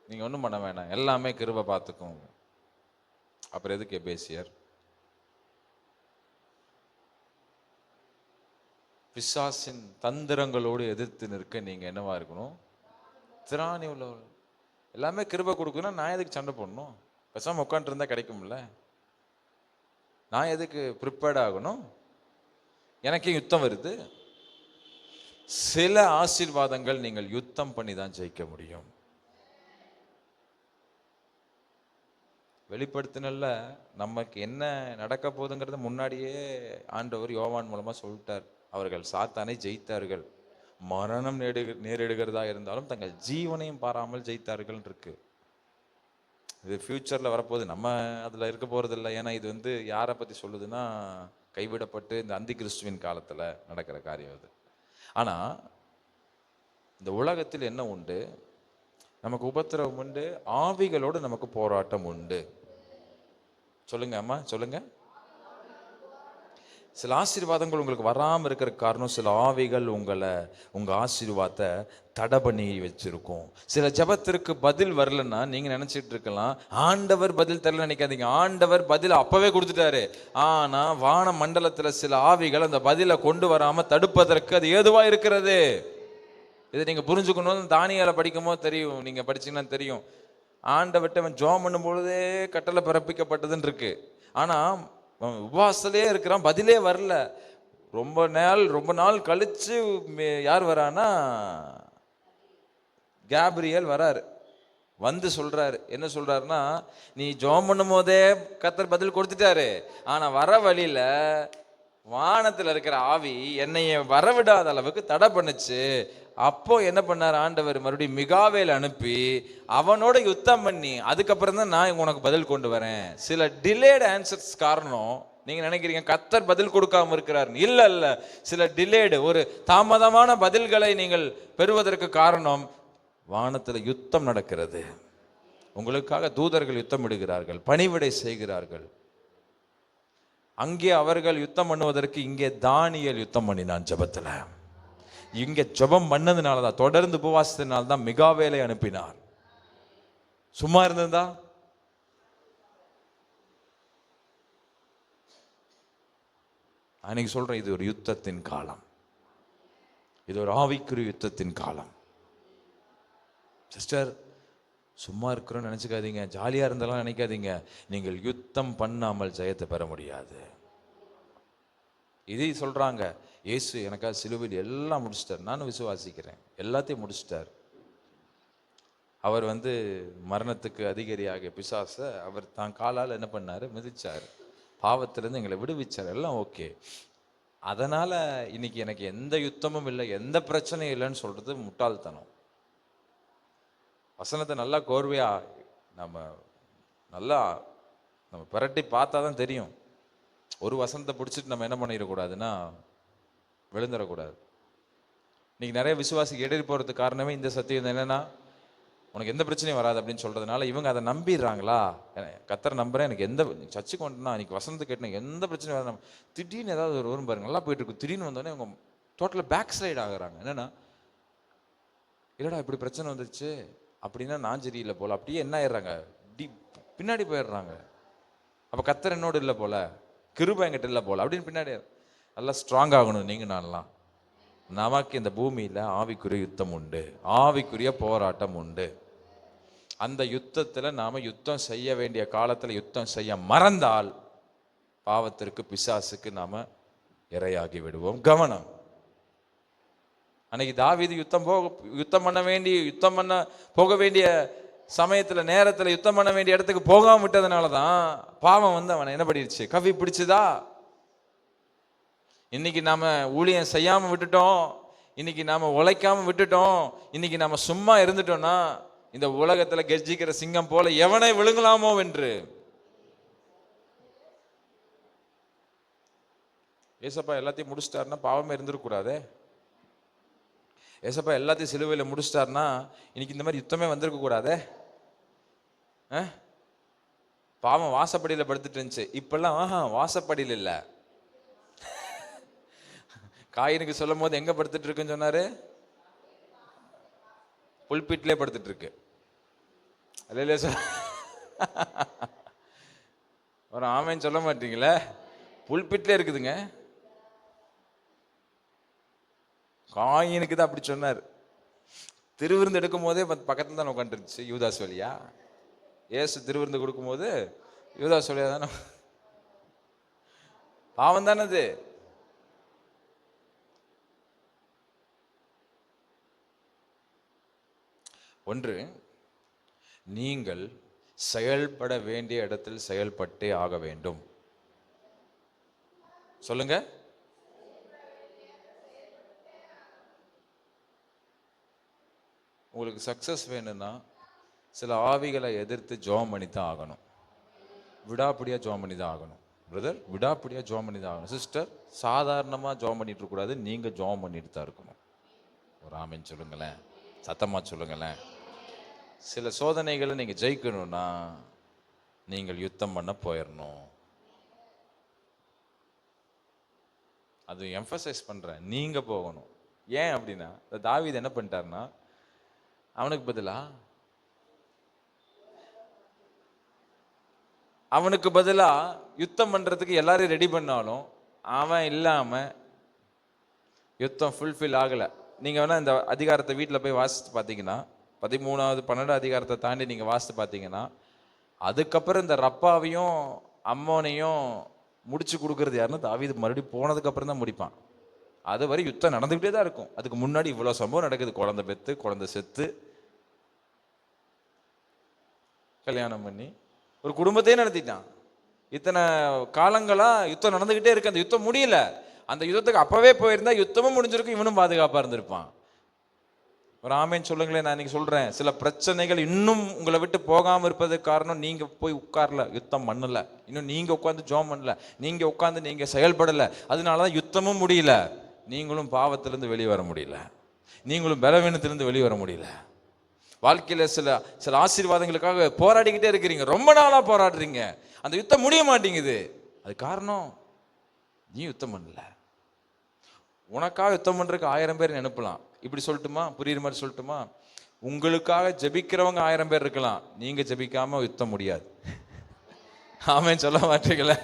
Speaker 1: நீங்க ஒன்றும் பண்ண வேணாம், எல்லாமே கிருபை பார்த்துக்கும். அப்புறம் எதுக்கு எபேசியர்? பிசாசின் தந்திரங்களோடு எதிர்த்து நிற்க நீங்க என்னவா இருக்கணும்? திராணி உள்ளவர். எல்லாமே கிருபை கொடுக்கணும், நான் எதுக்கு சண்டை போடணும்? பேசாம உட்காந்து இருந்தா கிடைக்கும்ல. நான் எதுக்கு ப்ரிப்பேர்ட் ஆகணும்? எனக்கே யுத்தம் வருது. சில ஆசீர்வாதங்கள் நீங்கள் யுத்தம் பண்ணி தான் ஜெயிக்க முடியும். வெளிப்படுத்தினல்ல நமக்கு என்ன நடக்க போகுதுங்கிறத முன்னாடியே ஆண்டவர் யோவான் மூலமா சொல்லிட்டார். அவர்கள் சாத்தானை ஜெயித்தார்கள், மரணம் நேரிடுகிறதா இருந்தாலும் தங்கள் ஜீவனையும் பாராமல் ஜெயித்தார்கள் இருக்கு. இது ஃபியூச்சர்ல வரப்போகுது, நம்ம அதுல இருக்க போறது இல்லை. ஏன்னா இது யாரை பத்தி சொல்லுதுன்னா, கைவிடப்பட்டு இந்த அந்தி கிறிஸ்துவின் காலத்துல நடக்கிற காரியம் அது. ஆனா இந்த உலகத்தில் என்ன உண்டு? நமக்கு உபத்திரவம் உண்டு, ஆவிகளோடு நமக்கு போராட்டம் உண்டு. சொல்லுங்க அம்மா, சொல்லுங்க. சில ஆசீர்வாதங்கள் உங்களுக்கு வராமல் இருக்கிற காரணம், சில ஆவிகள் உங்க ஆசீர்வாதத்தை தடை பண்ணி வச்சிருக்கும். சில ஜபத்திற்கு பதில் வரலன்னா நீங்க நினைச்சிட்டு இருக்கலாம், ஆண்டவர் பதில் தரல நினைக்காதீங்க. ஆண்டவர் பதில் அப்பவே கொடுத்துட்டாரு. ஆனா வான மண்டலத்துல சில ஆவிகள் அந்த பதிலை கொண்டு வராம தடுப்பதற்கு அது ஏதுவா இருக்கிறது. இதை நீங்க புரிஞ்சுக்கணும். தானியேலை படிக்கும் போது தெரியும், நீங்க படிச்சீங்கன்னா தெரியும். ஆண்டவர்கிட்ட அவன் ஜெபம் பண்ணும் பொழுதே கட்டளை பிறப்பிக்கப்பட்டதுன்னு இருக்கு. ஆனா உபவாசத்திலே இருக்கிறான், பதிலே வரல. ரொம்ப நாள் கழிச்சு யார் வரானா, கேப்ரியல் வராரு. வந்து சொல்றாரு. என்ன சொல்றாருன்னா, நீ ஜெபம் பண்ணும் போதே கர்த்தர் பதில் கொடுத்துட்டாரு, ஆனா வர வழியில வானத்துல இருக்கிற ஆவி என்னைய வரவிடாத அளவுக்கு தடை பண்ணுச்சு. அப்போ என்ன பண்ணார் ஆண்டவர்? மறுபடியும் மிகாவேல் அனுப்பி அவனோட யுத்தம் பண்ணி அதுக்கப்புறம் தான் நான் உனக்கு பதில் கொண்டு வரேன். சில டிலேட் ஆன்சர்ஸ் காரணம். நீங்க நினைக்கிறீங்க கர்த்தர் பதில் கொடுக்காம இருக்கிறார். இல்ல, சில டிலேடு, ஒரு தாமதமான பதில்களை நீங்கள் பெறுவதற்கு காரணம், வானத்துல யுத்தம் நடக்கிறது. உங்களுக்காக தூதர்கள் யுத்தம் இடுகிறார்கள், பணிவிடை செய்கிறார்கள். அங்கே அவர்கள் யுத்தம் பண்ணுவதற்கு இங்கே தானியேல் யுத்தம் பண்ணினான் ஜெபத்துல. இங்க ஜெபம் பண்ணதுனாலதான், தொடர்ந்து உபவாசத்தினால்தான் மிகாவேலை அனுப்பினார். சும்மா இருந்ததா? அன்னைக்கு சொல்றேன், இது ஒரு யுத்தத்தின் காலம். இது ஒரு ஆவிக்குரிய யுத்தத்தின் காலம். சிஸ்டர், சும்மா இருக்கிறோன்னு நினைச்சுக்காதீங்க, ஜாலியா இருந்தாலும் நினைக்காதீங்க. நீங்கள் யுத்தம் பண்ணாமல் ஜெயத்தை பெற முடியாது. இதே சொல்றாங்க, இயேசு எனக்காக சிலுவையில் எல்லாம் முடிச்சிட்டார். நானும் விசுவாசிக்கிறேன், எல்லாத்தையும் முடிச்சிட்டார். அவர் மரணத்துக்கு அதிகாரியாகிய பிசாச அவர் தான் காலால் என்ன பண்ணாரு? மிதிச்சார். பாவத்திலிருந்து எங்களை விடுவிச்சார். எல்லாம் ஓகே. அதனால இன்னைக்கு எனக்கு எந்த யுத்தமும் இல்லை, எந்த பிரச்சனையும் இல்லைன்னு சொல்றது முட்டாள்தனம். வசனத்தை நல்லா கோர்வையா நம்ம பிரட்டி பார்த்தா தான் தெரியும். ஒரு வசனத்தை பிடிச்சிட்டு நம்ம என்ன பண்ணிடக்கூடாதுன்னா, விழுந்துடக்கூடாது. இன்னைக்கு நிறைய விசுவாசிக்கு இடறி போறதுக்கு காரணமே இந்த சத்தியம். என்னன்னா, உனக்கு எந்த பிரச்சனையும் வராது அப்படின்னு சொல்றதுனால இவங்க அதை நம்பிடுறாங்களா. கத்தரை நம்புறேன், எனக்கு எந்த சர்ச்சுக்கு வந்துட்டுனா அன்னைக்கு வசனத்தை கேட்டேன், எந்த பிரச்சனையும் வராது. திடீர்னு ஏதாவது ஒரு வரும் பாருங்க, நல்லா போயிட்டு இருக்கு, திடீர்னு வந்தோடனே அவங்க டோட்டலாக பேக் ஸ்லைட் ஆகுறாங்க. என்னன்னா, இல்லடா இப்படி பிரச்சனை வந்துருச்சு அப்படின்னா நான் சரியில்லை போல, அப்படியே என்ன ஆயிடுறாங்க, பின்னாடி போயிடுறாங்க. அப்போ கத்தர் என்னோடு இல்லை போல, கிருபை என்கிட்ட இல்லை போல அப்படின்னு பின்னாடி. நல்லா ஸ்ட்ராங் ஆகணும் நீங்கள் நான்லாம். நமக்கு இந்த பூமியில் ஆவிக்குரிய யுத்தம் உண்டு, ஆவிக்குரிய போராட்டம் உண்டு. அந்த யுத்தத்தில் நாம் யுத்தம் செய்ய வேண்டிய காலத்தில் யுத்தம் செய்ய மறந்தால் பாவத்திற்கு பிசாசுக்கு நாம் இரையாகி விடுவோம். கவனம். அன்னைக்கு தாவீது யுத்தம் பண்ண போக வேண்டிய சமயத்தில் நேரத்தில் யுத்தம் பண்ண வேண்டிய இடத்துக்கு போகாம விட்டதுனால தான் பாவம் வந்து அவனை என்ன பண்ணிடுச்சு, கவி பிடிச்சுதா. இன்னைக்கு நாம ஊழியம் செய்யாம விட்டுட்டோம், இன்னைக்கு நாம உழைக்காம விட்டுட்டோம், இன்னைக்கு நாம சும்மா இருந்துட்டோம்னா இந்த உலகத்துல கெர்ஜிக்கிற சிங்கம் போல எவனை விழுங்கலாமோ என்று. ஏசப்பா எல்லாத்தையும் முடிச்சிட்டாருன்னா பாவமே இருந்திருக்கூடாதே. ஏசப்பா எல்லாத்தையும் சிலுவையில் முடிச்சிட்டாருன்னா இன்னைக்கு இந்த மாதிரி யுத்தமே வந்திருக்க கூடாதே. பாவம் வாசப்படியில் படுத்துட்டு இருந்துச்சு, இப்பெல்லாம் வாசப்படியில் இல்லை. காயினுக்கு சொல்லும் போது எங்க படுத்துட்டு இருக்குன்னு சொன்னாரு, புல்பிட்லேயே படுத்துட்டு இருக்கு. ஒரு ஆமைன்னு சொல்ல மாட்டீங்களே, புல்பிட்லேயே இருக்குதுங்க. காயினுக்கு தான் அப்படி சொன்னார். திருவிருந்து எடுக்கும் போதே பக்கத்துல தான் உட்காந்துருந்துச்சு, யூதாஸ் வழியா. ஏசு திருவிருந்து கொடுக்கும் போது யூதாஸ் வழியா தானே. பாவம் தானே அது. ஒன்று, நீங்கள் செயல்பட வேண்டிய இடத்தில் செயல்பட்டே ஆக வேண்டும். சொல்லுங்க. உங்களுக்கு சக்சஸ் வேணும்னா சில ஆவிகளை எதிர்த்து ஜெபம் பண்ணி தான் ஆகணும். விடாப்பிடியா ஜெபம் பண்ணி தான் ஆகணும். பிரதர், விடாப்பிடியா ஜெபம் பண்ணி தான் ஆகணும். சிஸ்டர், சாதாரணமாக ஜெபம் பண்ணிட்டு இருக்கக்கூடாது, நீங்கள் ஜெபம் பண்ணிட்டு தான் இருக்கணும். ஒரு ஆமென் சொல்லுங்களேன், சத்தமாக சொல்லுங்களேன். சில சோதனைகளை நீங்கள் ஜெயிக்கணும்னா நீங்கள் யுத்தம் பண்ண போயிடணும். அது எம்பசைஸ் பண்ணுறேன், நீங்கள் போகணும். ஏன் அப்படின்னா, தாவீது என்ன பண்ணிட்டாருன்னா, அவனுக்கு பதிலா யுத்தம் பண்றதுக்கு எல்லாரும் ரெடி பண்ணாலும் அவன் இல்லாம யுத்தம் ஃபுல்ஃபில் ஆகலை. நீங்க வேணா இந்த அதிகாரத்தை வீட்டில் போய் வாசித்து பார்த்தீங்கன்னா, 13வது 12 அதிகாரத்தை தாண்டி நீங்க வாசித்து பார்த்தீங்கன்னா, அதுக்கப்புறம் இந்த ரப்பாவையும் அம்மோனையும் முடிச்சு கொடுக்கறது யாருன்னா தாவீது மறுபடியும் போனதுக்கு அப்புறம் தான் முடிப்பான். அது வரை யுத்தம் நடந்துகிட்டே தான் இருக்கும். அதுக்கு முன்னாடி இவ்வளவு சம்பவம் நடக்குது. குழந்தை பெத்து, குழந்தை செத்து, கல்யாணம் பண்ணி ஒரு குடும்பத்தையே நடத்திட்டான். இத்தனை காலங்களா யுத்தம் நடந்துகிட்டே இருக்கு. அந்த யுத்தம் முடியல. அந்த யுத்தத்துக்கு அப்பவே போயிருந்தா யுத்தமும் முடிஞ்சிருக்கும், இவனும் பாதுகாப்பா இருந்திருப்பான். ஒரு ஆமேன்னு சொல்லுங்களேன். நான் இன்னைக்கு சொல்றேன், சில பிரச்சனைகள் இன்னும் உங்களை விட்டு போகாம இருப்பதுக்கு காரணம் நீங்க போய் உட்கார்ல, யுத்தம் பண்ணல, இன்னும் நீங்க உட்கார்ந்து ஜெபம் பண்ணல, நீங்க உட்கார்ந்து நீங்க செயல்படல. அதனாலதான் யுத்தமும் முடியல, நீங்களும் பாவத்திலிருந்து வெளியே வர முடியல, நீங்களும் பலவீனத்திலிருந்து வெளியே வர முடியல. வாழ்க்கையில சில ஆசீர்வாதங்களுக்காக போராடிக்கிட்டே இருக்கிறீங்க, ரொம்ப நாளா போராடுறீங்க, அந்த யுத்தம் முடிய மாட்டேங்குது. அது காரணம் நீ யுத்தம் பண்ணல. உனக்காக யுத்தம் பண்றதுக்கு 1000 பேர் அனுப்பலாம். இப்படி சொல்லட்டுமா, புரியுற மாதிரி சொல்லட்டுமா, உங்களுக்காக ஜெபிக்கிறவங்க 1000 பேர் இருக்கலாம், நீங்க ஜெபிக்காம யுத்தம் முடியாது. ஆமென் சொல்ல மாட்டீங்களே.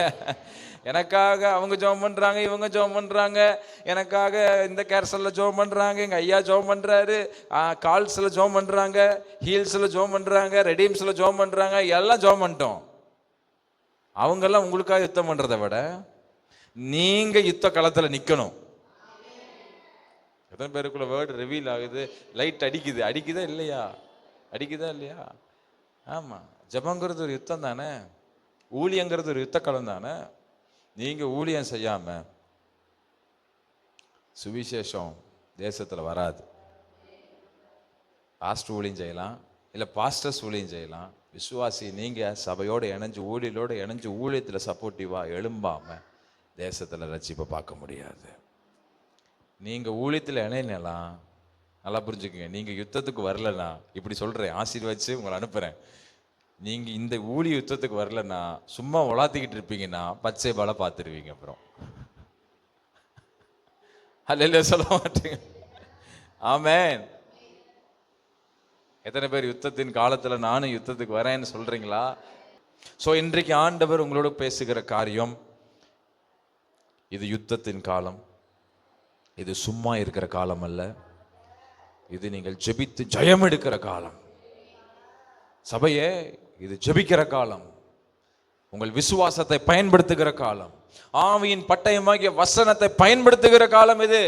Speaker 1: எனக்காக அவங்க ஜெபம் பண்றாங்க, இவங்க ஜெபம் பண்றாங்க, எனக்காக இந்த கேர்சல்ல ஜெபம் பண்றாங்க, எங்க ஐயா ஜெபம் பண்றாரு, கால்ஸ்ல ஜெபம் பண்றாங்க, ஹீல்ஸ்ல ஜெபம் பண்றாங்க, ரெடீம்ஸ்ல ஜெபம் பண்றாங்க, எல்லாம் ஜெபம் பண்ணிட்டோம். அவங்கெல்லாம் உங்களுக்காக யுத்தம் பண்றதை விட நீங்க யுத்த களத்துல நிக்கணும். எத்தனை பேருக்குள்ள வேர்டு ரிவீல் ஆகுது? லைட் அடிக்குதா இல்லையா? அடிக்குதா இல்லையா? ஆமா, ஜெபங்கிறது ஒரு யுத்தம் தானே, ஊழியங்கிறது ஒரு யுத்த களம் தானே. நீங்க ஊழியம் செய்யாம சுவிசேஷம் தேசத்துல வராது. பாஸ்டர் ஊழியம் செய்யலாம், இல்ல பாஸ்டர்ஸ் ஊழியம் செய்யலாம். விசுவாசி நீங்க சபையோடு இணைஞ்சு ஊழியலோடு இணைஞ்சு ஊழியத்துல சப்போர்ட்டிவா எழும்பாம தேசத்துல ரட்சிப்பை பார்க்க முடியாது. நீங்க ஊழியத்துல இணையலாம், நல்லா புரிஞ்சுக்குங்க. நீங்க யுத்தத்துக்கு வரலன்னா, இப்படி சொல்றேன், ஆசீர்வதிச்சு உங்களை அனுப்புறேன். நீங்க இந்த ஊழி யுத்தத்துக்கு வரலன்னா, சும்மா உலாத்திக்கிட்டு இருப்பீங்கன்னா பச்சை பாலை பார்த்துருவீங்க. அப்புறம் அல்லேலூயா சொல்ல மாட்டீங்க. ஆமென். எத்தனை பேர் யுத்தத்தின் காலத்துல நானும் யுத்தத்துக்கு வரேன்னு சொல்றீங்களா? சோ இன்றைக்கு ஆண்டவர் உங்களோட பேசுகிற காரியம், இது யுத்தத்தின் காலம். இது சும்மா இருக்கிற காலம் அல்ல. இது நீங்கள் ஜெபித்து ஜெயம் எடுக்கிற காலம். சபையே, இது ஜெபிக்கிற காலம். உங்கள் விசுவாசத்தை பயன்படுத்துகிற காலம். ஆவியின் பட்டயமாகிய வசனத்தை பயன்படுத்துகிற காலம் இது.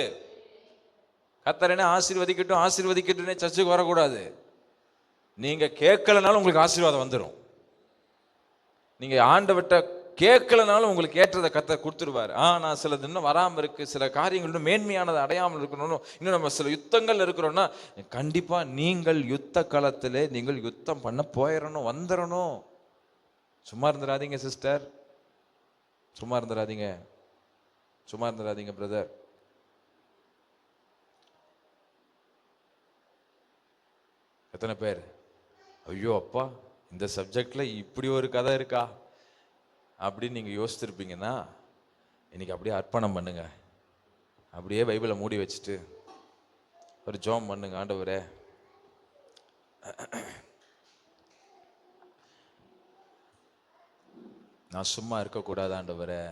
Speaker 1: கர்த்தர் என்ன ஆசீர்வதிக்கட்டும் ஆசீர்வதிக்கட்டும் சர்ச்சுக்கு வரக்கூடாது. நீங்க கேட்கலனாலும் உங்களுக்கு ஆசீர்வாதம் வந்துடும். நீங்க ஆண்டவர்ட்ட கேட்கலனாலும் உங்களுக்கு ஏற்றதை கர்த்தர் கொடுத்துருவார். நான் சிலது இன்னும் வராமல் இருக்கு, சில காரியங்கள் இன்னும் மேன்மையானதை அடையாமல் இருக்கணும், இன்னும் நம்ம சில யுத்தங்கள் இருக்கிறோம்னா, கண்டிப்பா நீங்கள் யுத்த களத்திலே நீங்கள் யுத்தம் பண்ண போயிடணும், வந்துடணும். சும்மா இருந்துடாதீங்க சிஸ்டர், சும்மா இருந்துடாதீங்க, சும்மா இருந்துடாதீங்க பிரதர். எத்தனை பேர் ஐயோ அப்பா இந்த சப்ஜெக்ட்ல இப்படி ஒரு கதை இருக்கா அப்படின்னு நீங்க யோசிச்சிருப்பீங்கன்னா, இன்னைக்கு அப்படியே அர்ப்பணம் பண்ணுங்க. அப்படியே பைபிளை மூடி வச்சுட்டு ஒரு ஜெபம் பண்ணுங்க. ஆண்டவரே, நான் சும்மா இருக்கக்கூடாது ஆண்டவரே,